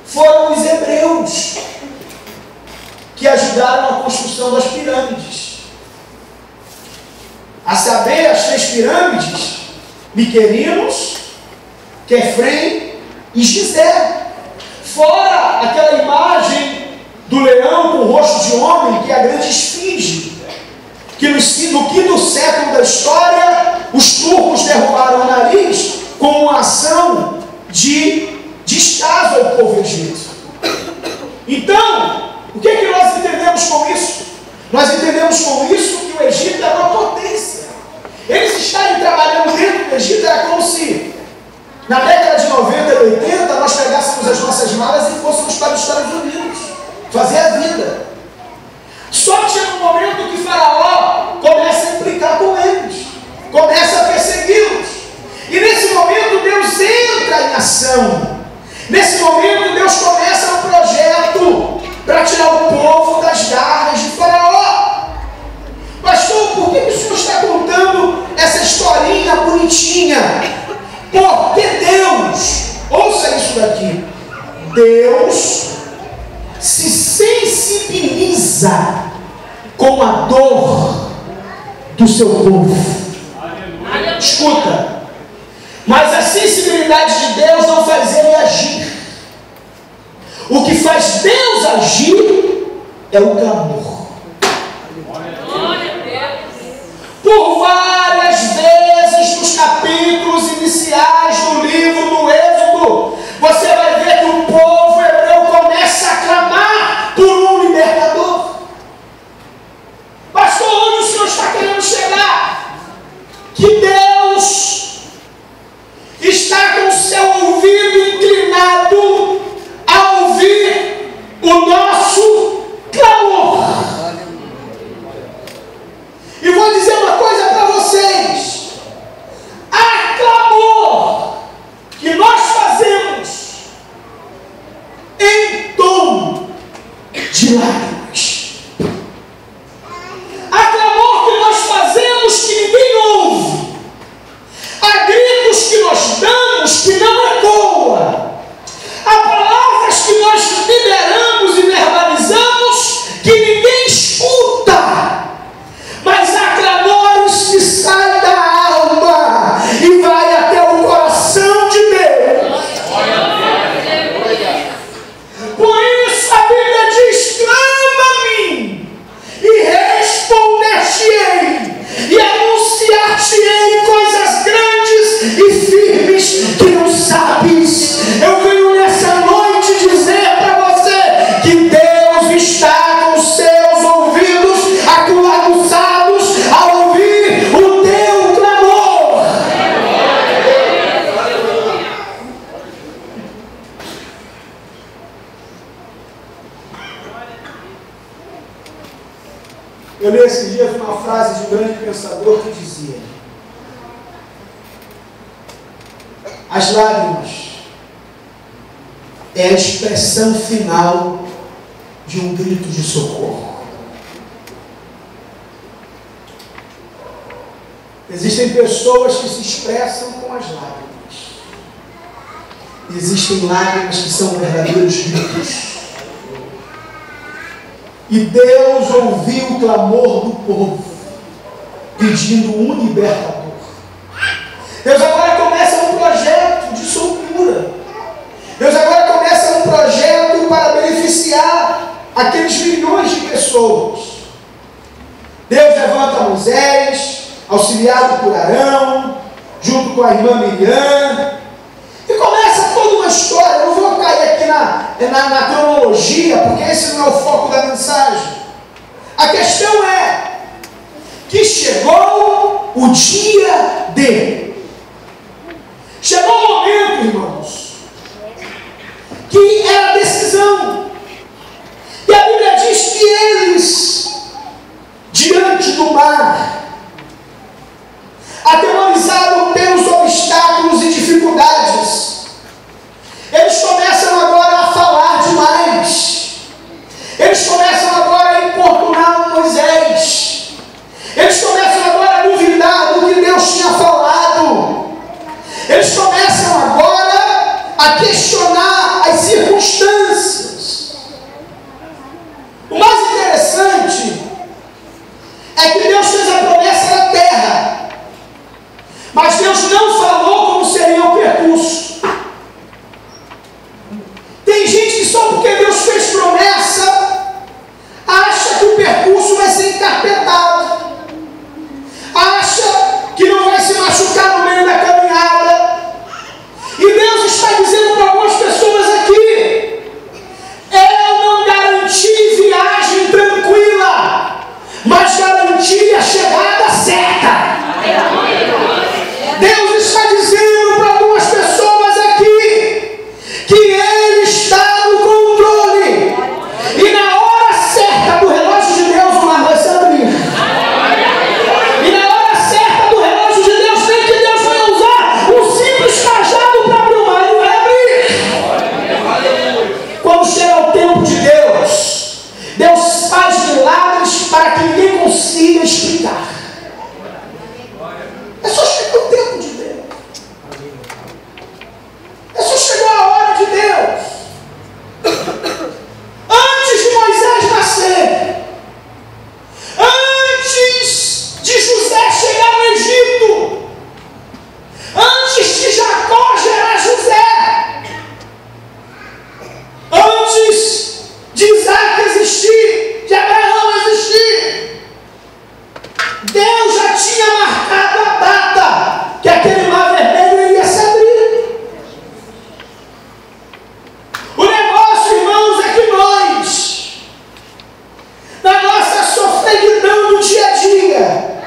foram os hebreus que ajudaram na construção das pirâmides. A saber, as 3 pirâmides, Miquerinos, Quefrem e Gizé. Fora aquela imagem do leão com o rosto de homem, que é a grande esfinge, que no quinto século da história, os turcos derrubaram o nariz como uma ação de descaso ao povo egípcio. Então, o que é que nós entendemos com isso? Nós entendemos com isso que o Egito era uma potência. Eles estarem trabalhando dentro do Egito era como se, na década de 90 e 80, nós pegássemos as nossas malas e fôssemos para os Estados Unidos fazer a vida. Só que chega um momento que Faraó começa a implicar com eles, começa a persegui-los. E nesse momento Deus entra em ação. Nesse momento Deus começa um projeto para tirar o povo das garras de Faraó. Pastor, por que o senhor está contando essa historinha bonitinha? Porque Deus, ouça isso daqui, Deus se sensibiliza com a dor do seu povo. Escuta, mas a sensibilidade de Deus não faz ele agir. O que faz Deus agir é o clamor. Por várias vezes nos capítulos iniciais do livro do Êxodo, você vai ver que o povo hebreu começa a clamar por um libertador. Pastor, onde o senhor está querendo chegar? Que Deus está com o seu ouvido inclinado a ouvir o nosso clamor. E vou dizer uma coisa para vocês: há clamor que nós fazemos em tom de lágrimas. Há clamor que nós fazemos que ninguém ouve. Há gritos que nós damos que não ecoa. Há palavras que nós liberamos e verbalizamos que ninguém escuta. Mas há clamores que saem da alma e vai até o coração de Deus. Por isso a Bíblia diz: clama a mim e responder-te-ei e anunciar-te-ei coisas grandes e firmes que não sabes. Eu venho nessa noite dizer para você que Deus está com os seus ouvidos aguçados a ouvir o teu clamor. Eu li esses dias uma frase de um grande pensador que dizia: as lágrimas é a expressão final de um grito de socorro. Existem pessoas que se expressam com as lágrimas. Existem lágrimas que são verdadeiros gritos. E Deus ouviu o clamor do povo, pedindo um libertador. Deus agora começa um projeto de soltura. Deus agora começa um projeto para beneficiar aqueles milhões de pessoas. Deus levanta Moisés, auxiliado por Arão, junto com a irmã Miriam, e começa toda uma história. Eu não vou cair aqui na cronologia, porque esse não é o foco da mensagem. A questão é que chegou o dia D. Chegou o momento, irmãos, que era a decisão. E a Bíblia diz que eles, diante do mar, atemorizados pelos obstáculos e dificuldades, eles começam agora a falar demais. Eles começam agora a importunar Moisés. Eles começam agora a duvidar do que Deus tinha falado. Eles começam agora a questionar as circunstâncias. O mais interessante é que Deus fez a promessa da terra, mas Deus não falou como seria o percurso. Tem gente que só porque Deus fez promessa, acha que o percurso vai ser encarpetado, acha que não vai se machucar no meio da caminhada. E Deus está dizendo para algumas pessoas aqui: eu não garanti viagem tranquila, mas garanti a chegada certa. Deus está dizendo para algumas pessoas aqui que Ele está no controle, e na hora certa do relógio de Deus o mar vai se abrir. E na hora certa do relógio de Deus, nem que Deus vai usar um simples cajado para abrir o mar, Ele vai abrir. Quando chega o tempo de Deus, Deus faz milagres para que ninguém consiga explicar. É só chegar o tempo de Deus. É só chegar a hora de Deus. Antes de Moisés nascer, antes de José chegar no Egito, antes de Jacó gerar José, antes de Isaac existir, de Abraão existir, Deus já tinha marcado a data que aquele mar vermelho iria se abrir. O negócio, irmãos, é que nós, na nossa sofreguidão do dia a dia,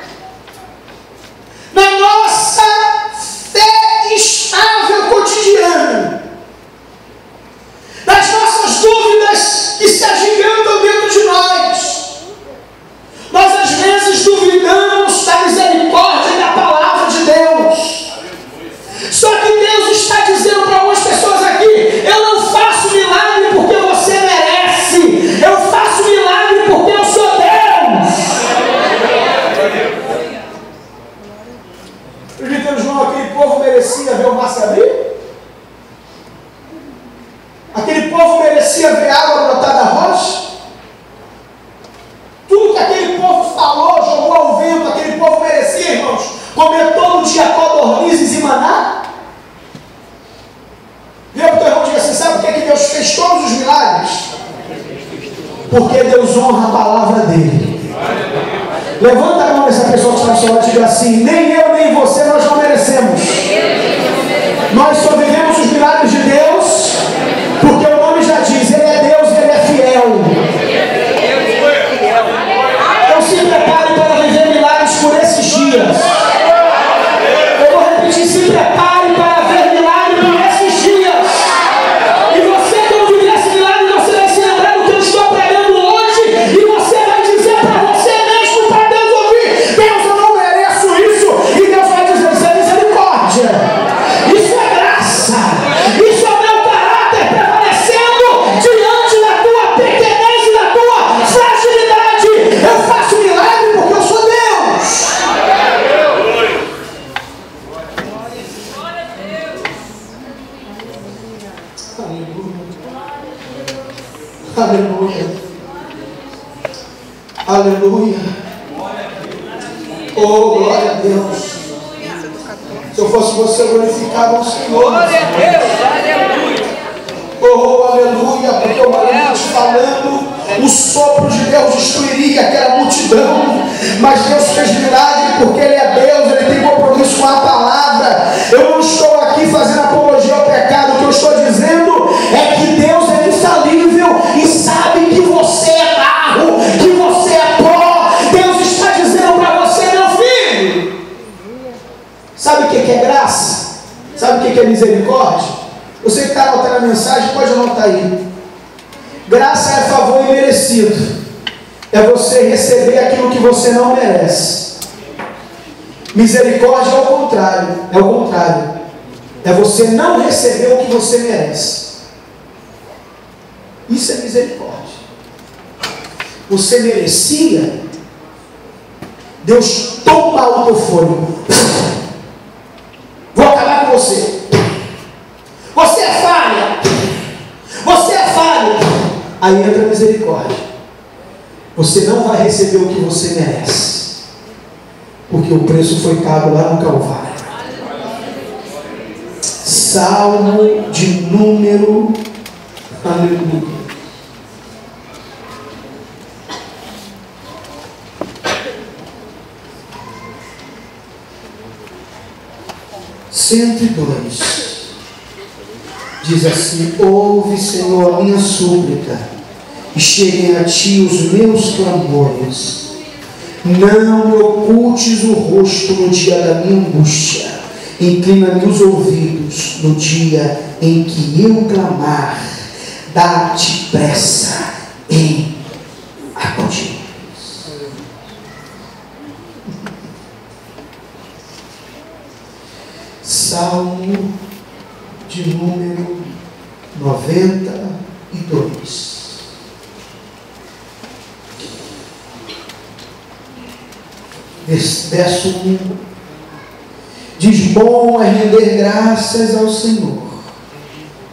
na nossa fé instável cotidiana, nas nossas dúvidas que se agigantam dentro de nós às vezes duvidamos da misericórdia e da palavra de Deus. Só que Deus está dizendo para algumas pessoas aqui: eu não faço milagre porque você merece, eu faço milagre porque eu sou Deus. Acreditando, João, aquele povo merecia ver o mar se abrir? Aquele povo merecia ver água brotar da rocha? Tudo que aquele povo falou, jogou ao vento, aquele povo merecia, irmãos, comer todo dia codornizes e maná? Vira para o teu irmão e diga assim: sabe por que Deus fez todos os milagres? Porque Deus honra a palavra dele. Levanta a mão dessa pessoa que está ao seu lado e diga assim: nem eu nem você nós não merecemos. Nós só vivemos os milagres de Deus porque o nome já diz: Ele é Deus e Ele é fiel. Se prepare para viver milagres por esses dias. Eu vou repetir: se prepare para ver milagres por esses dias. E você, quando viver esse milagre, você vai se lembrar do que eu estou pregando hoje, e você vai dizer para você mesmo, para Deus ouvir: Deus, eu não mereço isso. E Deus vai dizer: isso é misericórdia, isso é graça, isso é o meu caráter prevalecendo diante da tua pequenez e da tua fragilidade. Eu faço milagre porque eu sou Deus. Aleluia. Aleluia. Aleluia. Oh, glória a Deus. Se eu fosse você, eu glorificava o Senhor. Glória a Deus. Aleluia. Oh, aleluia. Porque o marido falando o sopro de Deus destruiria aquela multidão, mas Deus fez milagre porque Ele é Deus, Ele tem compromisso com a palavra. Eu não estou aqui fazendo apologia ao pecado, o que eu estou dizendo é que Deus é infalível e sabe que você é barro, que você é pó. Deus está dizendo para você, meu filho, sabe o que é graça? Sabe o que é misericórdia? Você que está anotando a mensagem, pode anotar aí. Graça é favor imerecido. É você receber aquilo que você não merece. Misericórdia é o contrário. É o contrário. É você não receber o que você merece. Isso é misericórdia. Você merecia, Deus toma o teu fôlego. Vou acabar com você. Você é falha. Você é falha. Aí entra a misericórdia. Você não vai receber o que você merece, porque o preço foi pago lá no Calvário. Salmo de número, aleluia, 102. Diz assim: ouve, Senhor, a minha súplica, e cheguem a ti os meus clamores. Não me ocultes o rosto no dia da minha angústia. Inclina-me os ouvidos no dia em que eu clamar. Dá-te pressa em acudir. Salmo de número 92. Verso 1. Diz: bom é render graças ao Senhor.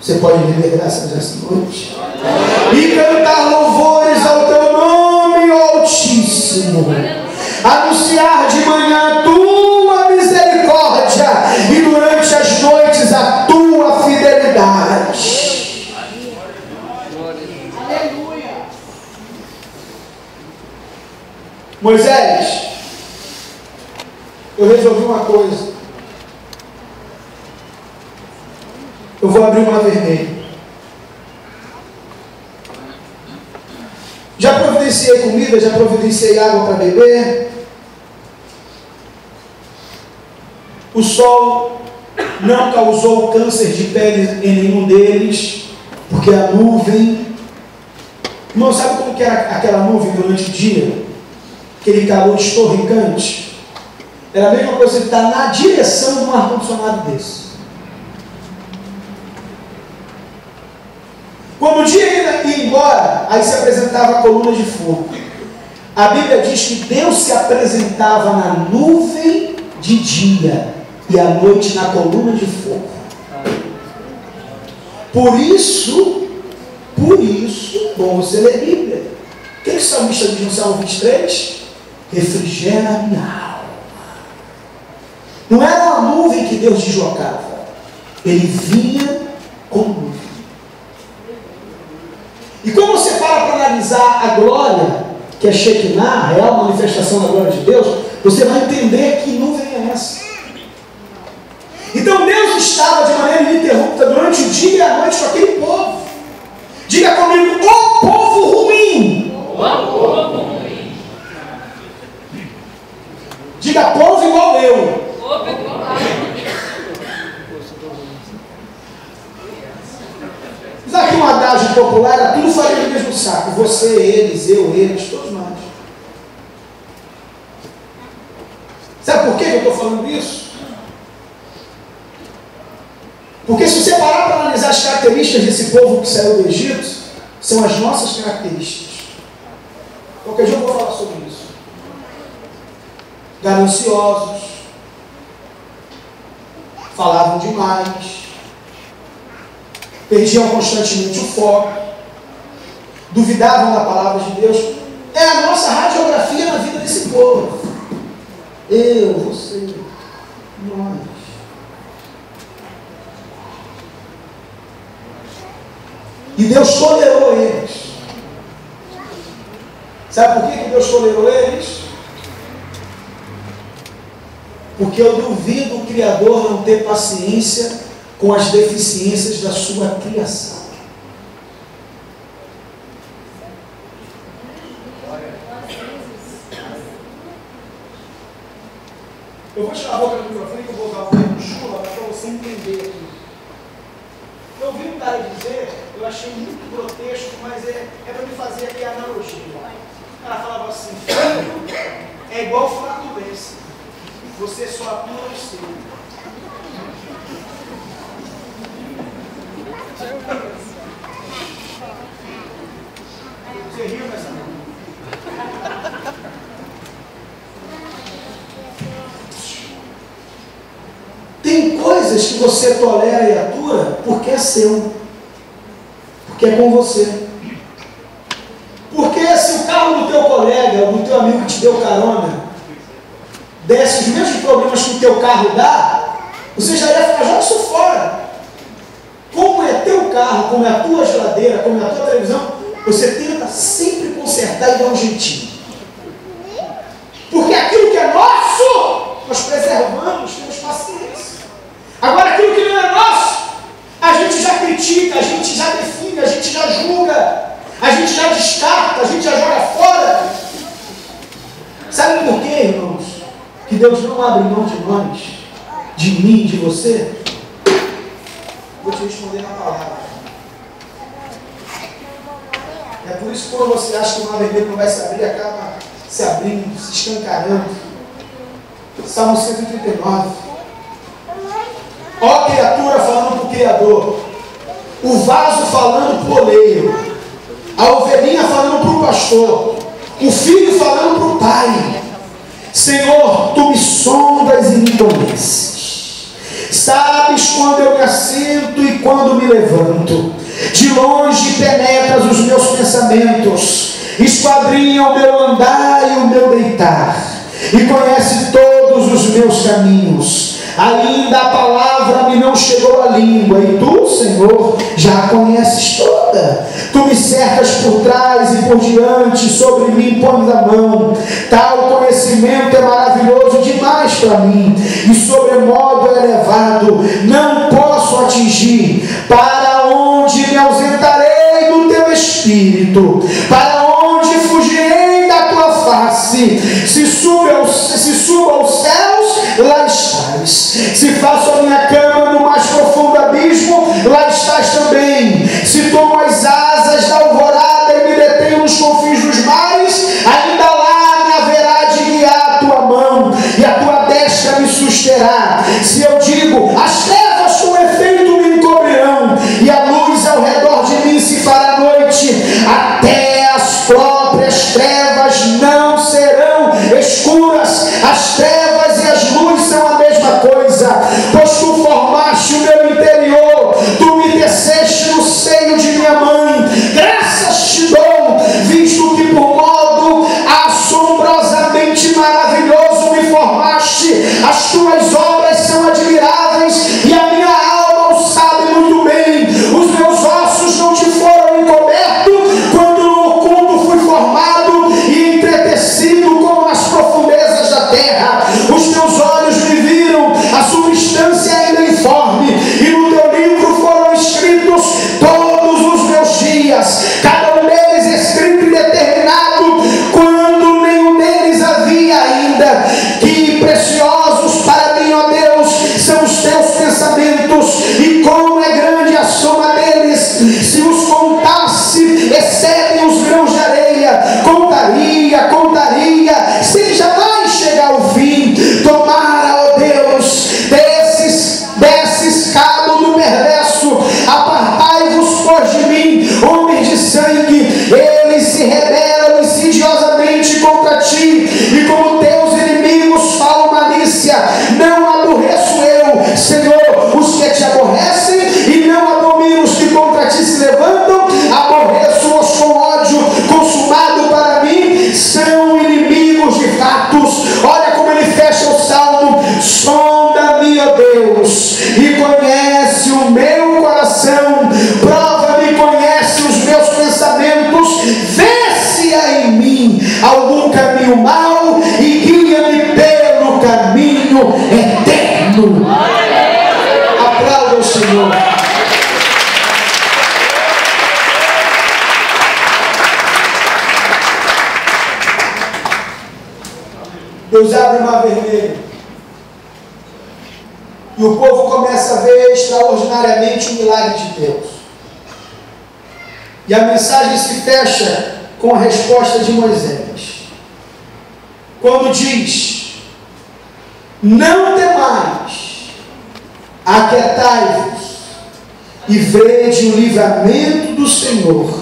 Você pode render graças essa noite? E cantar louvores ao teu nome, Altíssimo. Anunciar de manhã a tua misericórdia e durante as noites a tua fidelidade. Aleluia. Moisés, eu resolvi uma coisa. Eu vou abrir o mar vermelho. Já providenciei comida, já providenciei água para beber. O sol não causou câncer de pele em nenhum deles, porque a nuvem... Irmão, sabe como que era aquela nuvem durante o dia? Aquele calor estorricante. Era a mesma coisa que estar na direção de um ar-condicionado desse. Quando o dia ia embora, aí se apresentava a coluna de fogo. A Bíblia diz que Deus se apresentava na nuvem de dia e à noite na coluna de fogo. Por isso, bom você ler a Bíblia. O que o salmista diz no Salmo 23? Refrigera a minha alma. Não era uma nuvem que Deus deslocava. Ele vinha com nuvem. E quando você para analisar a glória, que é Shekinah, a real manifestação da glória de Deus, você vai entender que nuvem é essa. Então Deus estava de maneira ininterrupta durante o dia e a noite com aquele povo. Diga comigo: o povo ruim. Diga: povo igual eu. Aqui um adágio popular: era tudo farinha do mesmo saco. Você, eles, eu, eles, todos nós. Sabe por que eu estou falando isso? Porque se você parar para analisar as características desse povo que saiu do Egito, são as nossas características. Qualquer dia eu vou falar sobre isso. Gananciosos, falavam demais, perdiam constantemente o foco, duvidavam da palavra de Deus. É a nossa radiografia na vida desse povo. Eu, você, nós. E Deus tolerou eles. Sabe por que Deus tolerou eles? Porque eu duvido o Criador não ter paciência com as deficiências da sua criação. Eu vou tirar a boca do microfone que eu vou usar o termo chula para você entender aqui. Eu ouvi um cara dizer, eu achei muito grotesco, mas é para me fazer aqui a analogia. O cara falava assim: filho é igual flatulência, você só atua o seu. Você riu nessa mão? Tem coisas que você tolera e atura porque é seu, porque é com você. Porque se o carro do teu colega, do teu amigo que te deu carona, desse os mesmos problemas que o teu carro dá, você já ia ficar, joga isso fora. Como é teu carro, como é a tua geladeira, como é a tua televisão, você tenta sempre consertar e dar um jeitinho. Porque aquilo que é nosso, nós preservamos, temos paciência. Agora aquilo que não é nosso, a gente já critica, a gente já define, a gente já julga, a gente já descarta, a gente já joga fora. Sabe por quê, irmãos? Que Deus não abre mão de nós, de mim, de você? Vou te responder na palavra. É por isso que quando você acha que o mar vermelho não vai se abrir, acaba se abrindo, se escancarando. Salmo 139. Ó criatura falando para o Criador, o vaso falando para o oleiro, a ovelhinha falando para o pastor, o filho falando para o pai. Senhor, tu me sondas e me conheces. Sabes quando eu me assento e quando me levanto. De longe penetras os meus pensamentos, esquadrinha o meu andar e o meu deitar, e conhece todos os meus caminhos. Ainda a palavra me não chegou à língua, e tu, Senhor, já a conheces toda. Tu me cercas por trás e por diante, sobre mim pões a mão. Tal conhecimento é maravilhoso demais para mim, e sobremodo elevado, não posso atingir. Para onde me ausentarei do teu espírito? Para onde fugirei da tua face? Se subo aos céus, lá estás. Se faço a minha cama no mais profundo abismo, lá estás também. Se tomo as asas da alvorada e me detenho nos confins dos mares, ainda lá me haverá de guiar a tua mão, e a tua destra me susterá. Se eu digo, as trevas com efeito me encobrirão, e a luz ao redor de mim se fará noite, até as próprias trevas não serão escuras. As trevas e as luzes são a mesma coisa, pois tu formaste o meu interior, tu me teceste no seio de minha mãe. Graças te dou, visto que por modo assombrosamente maravilhoso me formaste. As tuas obras são admiráveis, e a minha alma o sabe muito bem. Os meus ossos não te foram encobertos quando no oculto fui formado e entretecido como nas profundezas da terra. Os teus olhos me viram a substância ainda informe, e no teu livro foram escritos todos os meus dias, cada um deles escrito e determinado, quando nenhum deles havia ainda. Que preciosos para mim, ó Deus, são os teus pensamentos, e como é grande a soma deles. Se os contasse, excedem os grãos de areia. Contaria, sem jamais chegar ao fim. Tomara, ó Deus, desses cabo do perverso, apartai-vos, pois, de mim, homens de sangue. Eles se rebelam insidiosamente contra ti, e como teus inimigos falam malícia. Não aborreço eu, Senhor, os que te aborrecem, e não abomino os que contra ti se levantam. Aborreço-os com ódio consumado. Para mim são inimigos de fatos. Olha como ele fecha o salmo: sonda-me, ó Deus, e conhece o meu coração, prova-me, conhece os meus pensamentos, vê se há em mim mim algum caminho mau e guia-me pelo caminho eterno. Aplauda o Senhor. Deus abre o mar vermelho e o povo começa a ver extraordinariamente o milagre de Deus. E a mensagem se fecha com a resposta de Moisés, quando diz: não temais, aquietai-vos e vede o livramento do Senhor,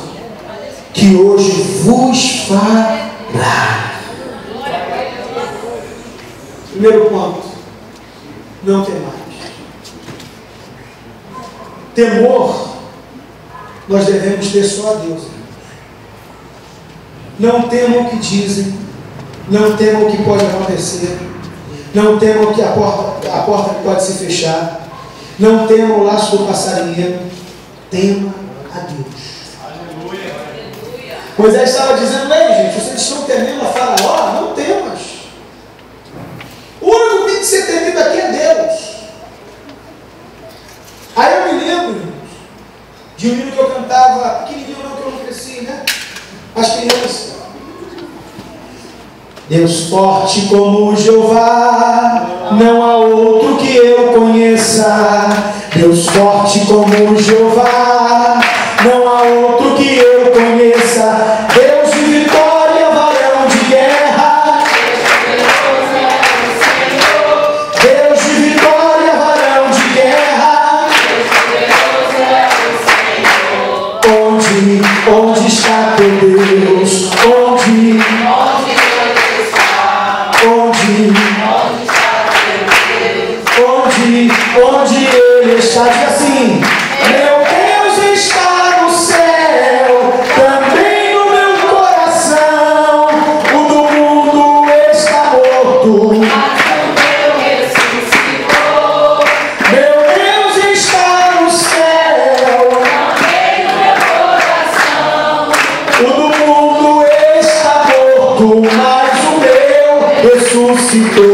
que hoje vos fará. Primeiro ponto: não temais. Temor nós devemos ter só a Deus. Não temam o que dizem, não temam o que pode acontecer, não temam que a porta pode se fechar, não temam o laço do passarinheiro, tema a Deus. Aleluia. Moisés estava dizendo: ei, gente, vocês estão temendo a Faraó? Não temas. O único que tem que ser temido aqui é Deus. Aí eu me lembro de um hino que eu cantava, pequenininho não, que eu não cresci, né? As crianças. Deus forte como Jeová, não há outro que eu conheça. Deus forte como Jeová, não há outro que eu conheça. Deus de vitória, varão de guerra. Deus de vitória, varão de guerra. Onde está teu Deus? Onde Ele está? Diz assim: meu Deus está no céu, também no meu coração. O do mundo está morto, meu Deus está no céu, também no meu coração. O do mundo está morto, mas o meu ressuscitou.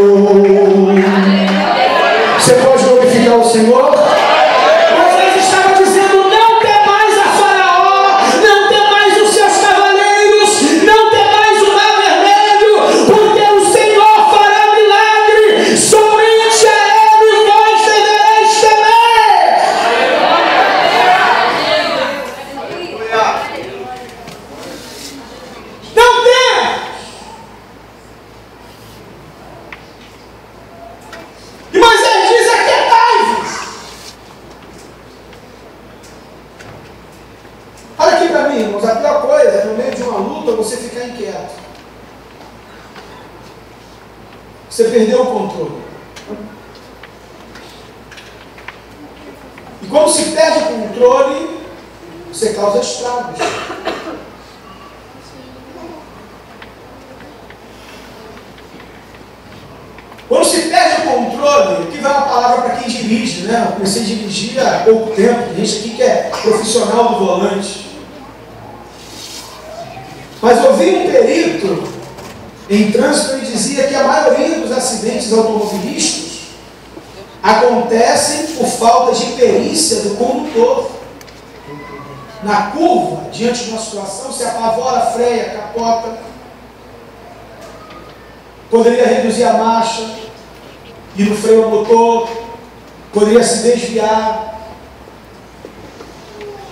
Você pode glorificar o Senhor? Mas eles estavam dizendo: não temais a Faraó, não temais os seus cavaleiros, não temais o mar vermelho, porque o Senhor fará milagre, somente a Ele vós devereis temer. Não temas. E Moisés diz: aquietai-vos. Olha aqui para mim, irmãos, a pior coisa é no meio de uma luta você ficar inquieto. Você perdeu o controle. E quando se perde o controle, você causa estragos. Quando se perde o controle, aqui vai uma palavra para quem dirige, né? Eu comecei a dirigir há pouco tempo, tem gente aqui que é profissional do volante. Mas eu vi um perito em trânsito e dizia que a maioria dos acidentes automobilísticos acontecem por falta de perícia do condutor. Na curva, diante de uma situação, se apavora, freia, capota. Poderia reduzir a marcha, ir no freio ao motor, poderia se desviar.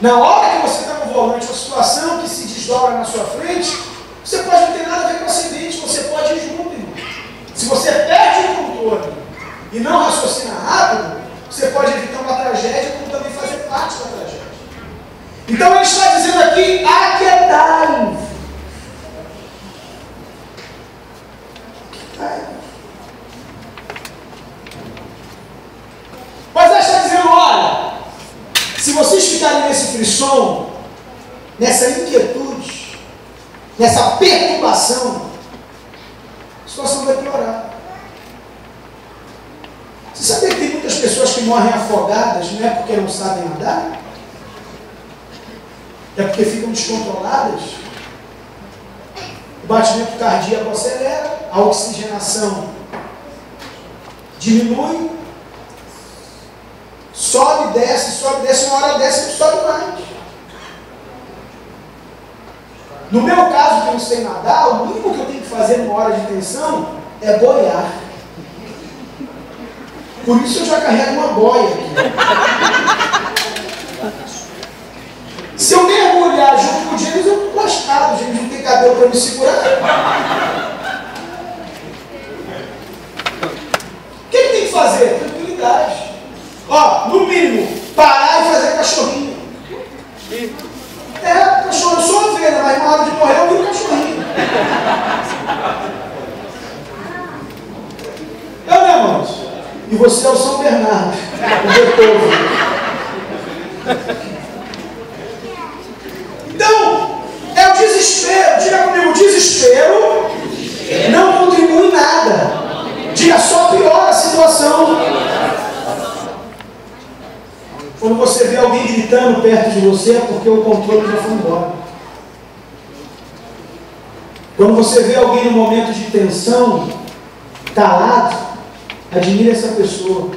Na hora que você está no volante, uma situação que se desdobra na sua frente, você pode não ter nada a ver com o acidente, você pode ir junto, irmão. Se você perde o controle e não raciocina rápido, você pode evitar uma tragédia, como também fazer parte da tragédia. Então ele está dizendo aqui: aquietai-vos. Mas ele está dizendo: olha, se vocês ficarem nesse frisson, nessa inquietude, nessa perturbação, a situação vai piorar. Você sabia que tem muitas pessoas que morrem afogadas, não é porque não sabem nadar? É porque ficam descontroladas? o batimento cardíaco acelera, a oxigenação diminui, sobe, desce, uma hora desce e sobe mais. No meu caso, que eu não sei nadar, o mínimo que eu tenho que fazer numa hora de tensão é boiar. Por isso eu já carrego uma boia aqui. Se eu mergulhar junto com o James, eu estou lascado. O James não tem cabelo para me segurar. O que ele tem que fazer? Tranquilidade. Ó, no mínimo, parar e fazer cachorrinho. Cachorro, eu sou ovelha, mas na hora de morrer eu viro cachorrinho. Irmãos? E você é o São Bernardo, o Beethoven. Então, é o desespero. Diga comigo, o desespero não contribui em nada. Diga, só piora a situação. Quando você vê alguém gritando perto de você, é porque o controle já foi embora. Quando você vê alguém no momento de tensão, calado, admire essa pessoa,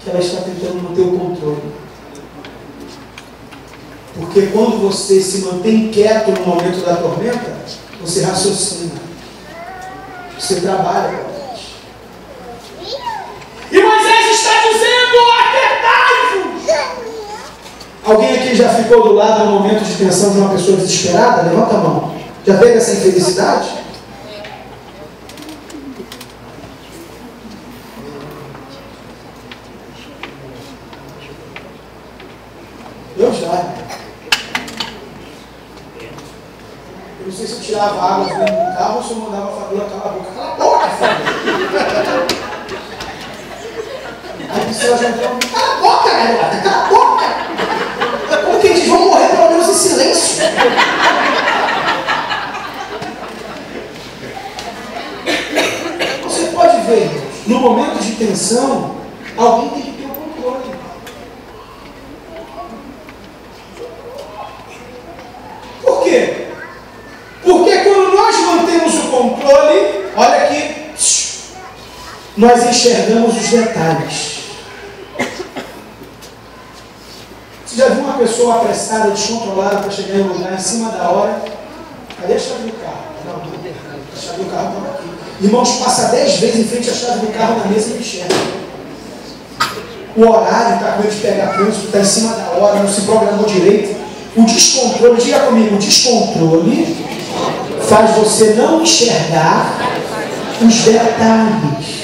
que ela está tentando manter o controle. Porque quando você se mantém quieto no momento da tormenta, você raciocina, você trabalha. E Moisés está dizendo: aquietai-vos! Alguém aqui já ficou do lado no momento de tensão de uma pessoa desesperada? Levanta a mão. Já teve essa infelicidade? Eu já. Eu não sei se eu tirava água dentro do carro ou se eu mandava a Fabiola calar a boca. Cala a boca, Fabiola! Aí a pessoa já entrou: cala a boca, garota, cala a boca! Porque eles vão morrer pelo menos em silêncio. Você pode ver, no momento de tensão, alguém tem que ter o controle. Por quê? Porque quando nós mantemos o controle, olha aqui, nós enxergamos os detalhes. Você já viu uma pessoa apressada, descontrolada para chegar em um lugar em cima da hora? Cadê a chave do carro? Não, a chave do carro estava aqui. Irmãos, passa 10 vezes em frente à chave do carro na mesa e não enxerga. O horário está com ele de pegar trânsito, está em cima da hora, não se programou direito. O descontrole, diga comigo, o descontrole faz você não enxergar os detalhes.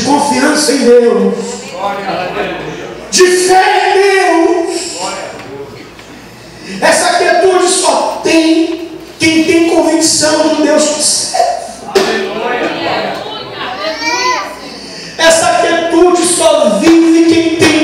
Confiança em Deus, de fé em Deus. Essa quietude só tem quem tem convicção do Deus que serve. Essa quietude só vive quem tem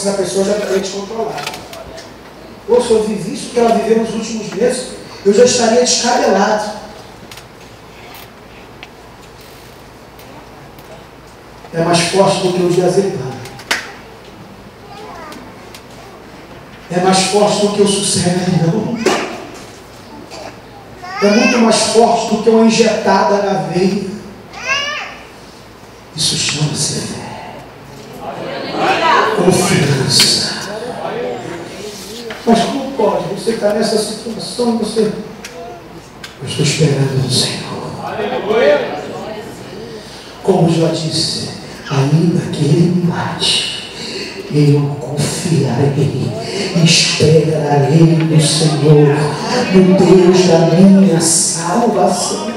essa pessoa já estaria descontrolada. Ou se eu vivi isso que ela viveu nos últimos meses, eu já estaria descabelado. É mais forte do que o diazepam. É mais forte do que o sucessão. É muito mais forte do que uma injetada na veia. Isso chama-se fé. Confiança. Mas como pode? Você está nessa situação e você... Eu estou esperando no Senhor. Como já disse, ainda que Ele me mate, eu confiarei, esperarei no Senhor, no Deus da minha salvação.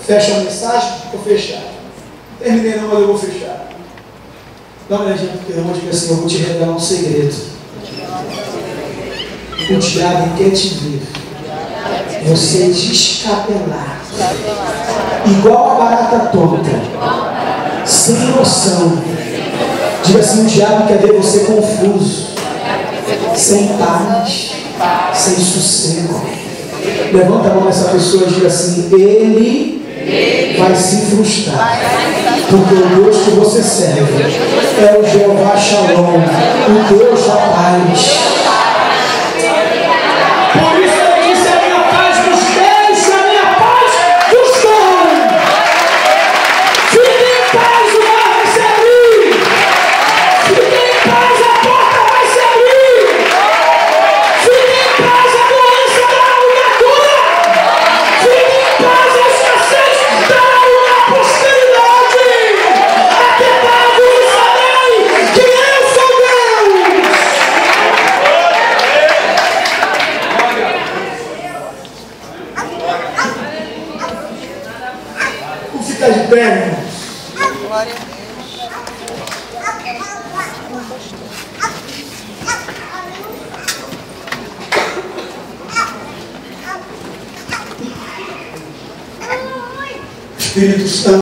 Fecha a mensagem? Vou fechar. Terminei não, mas eu vou fechar. Dá uma olhadinha porque eu vou dizer assim, eu vou te revelar um segredo. O diabo quer te ver você descabelar, igual a barata tonta, sem noção. Diga assim, o diabo quer ver você confuso, sem paz, sem sossego. Levanta a mão nessa pessoa e diga assim, ele vai se frustrar, porque o Deus que você serve é o Jeová Shalom, o Deus da paz. Por isso eu disse, a minha paz vos deixo, a minha paz vos dou. Fique em paz, o mar vai se abrir. Fique em paz, a porta vai se abrir. Fique em paz, a doença dará uma cura. Fique em paz, a escassez dará uma prosperidade. Aquietai-vos e sabei que eu sou Deus. Vamos ficar de pé, irmãos. Glória a Deus. Espírito Santo.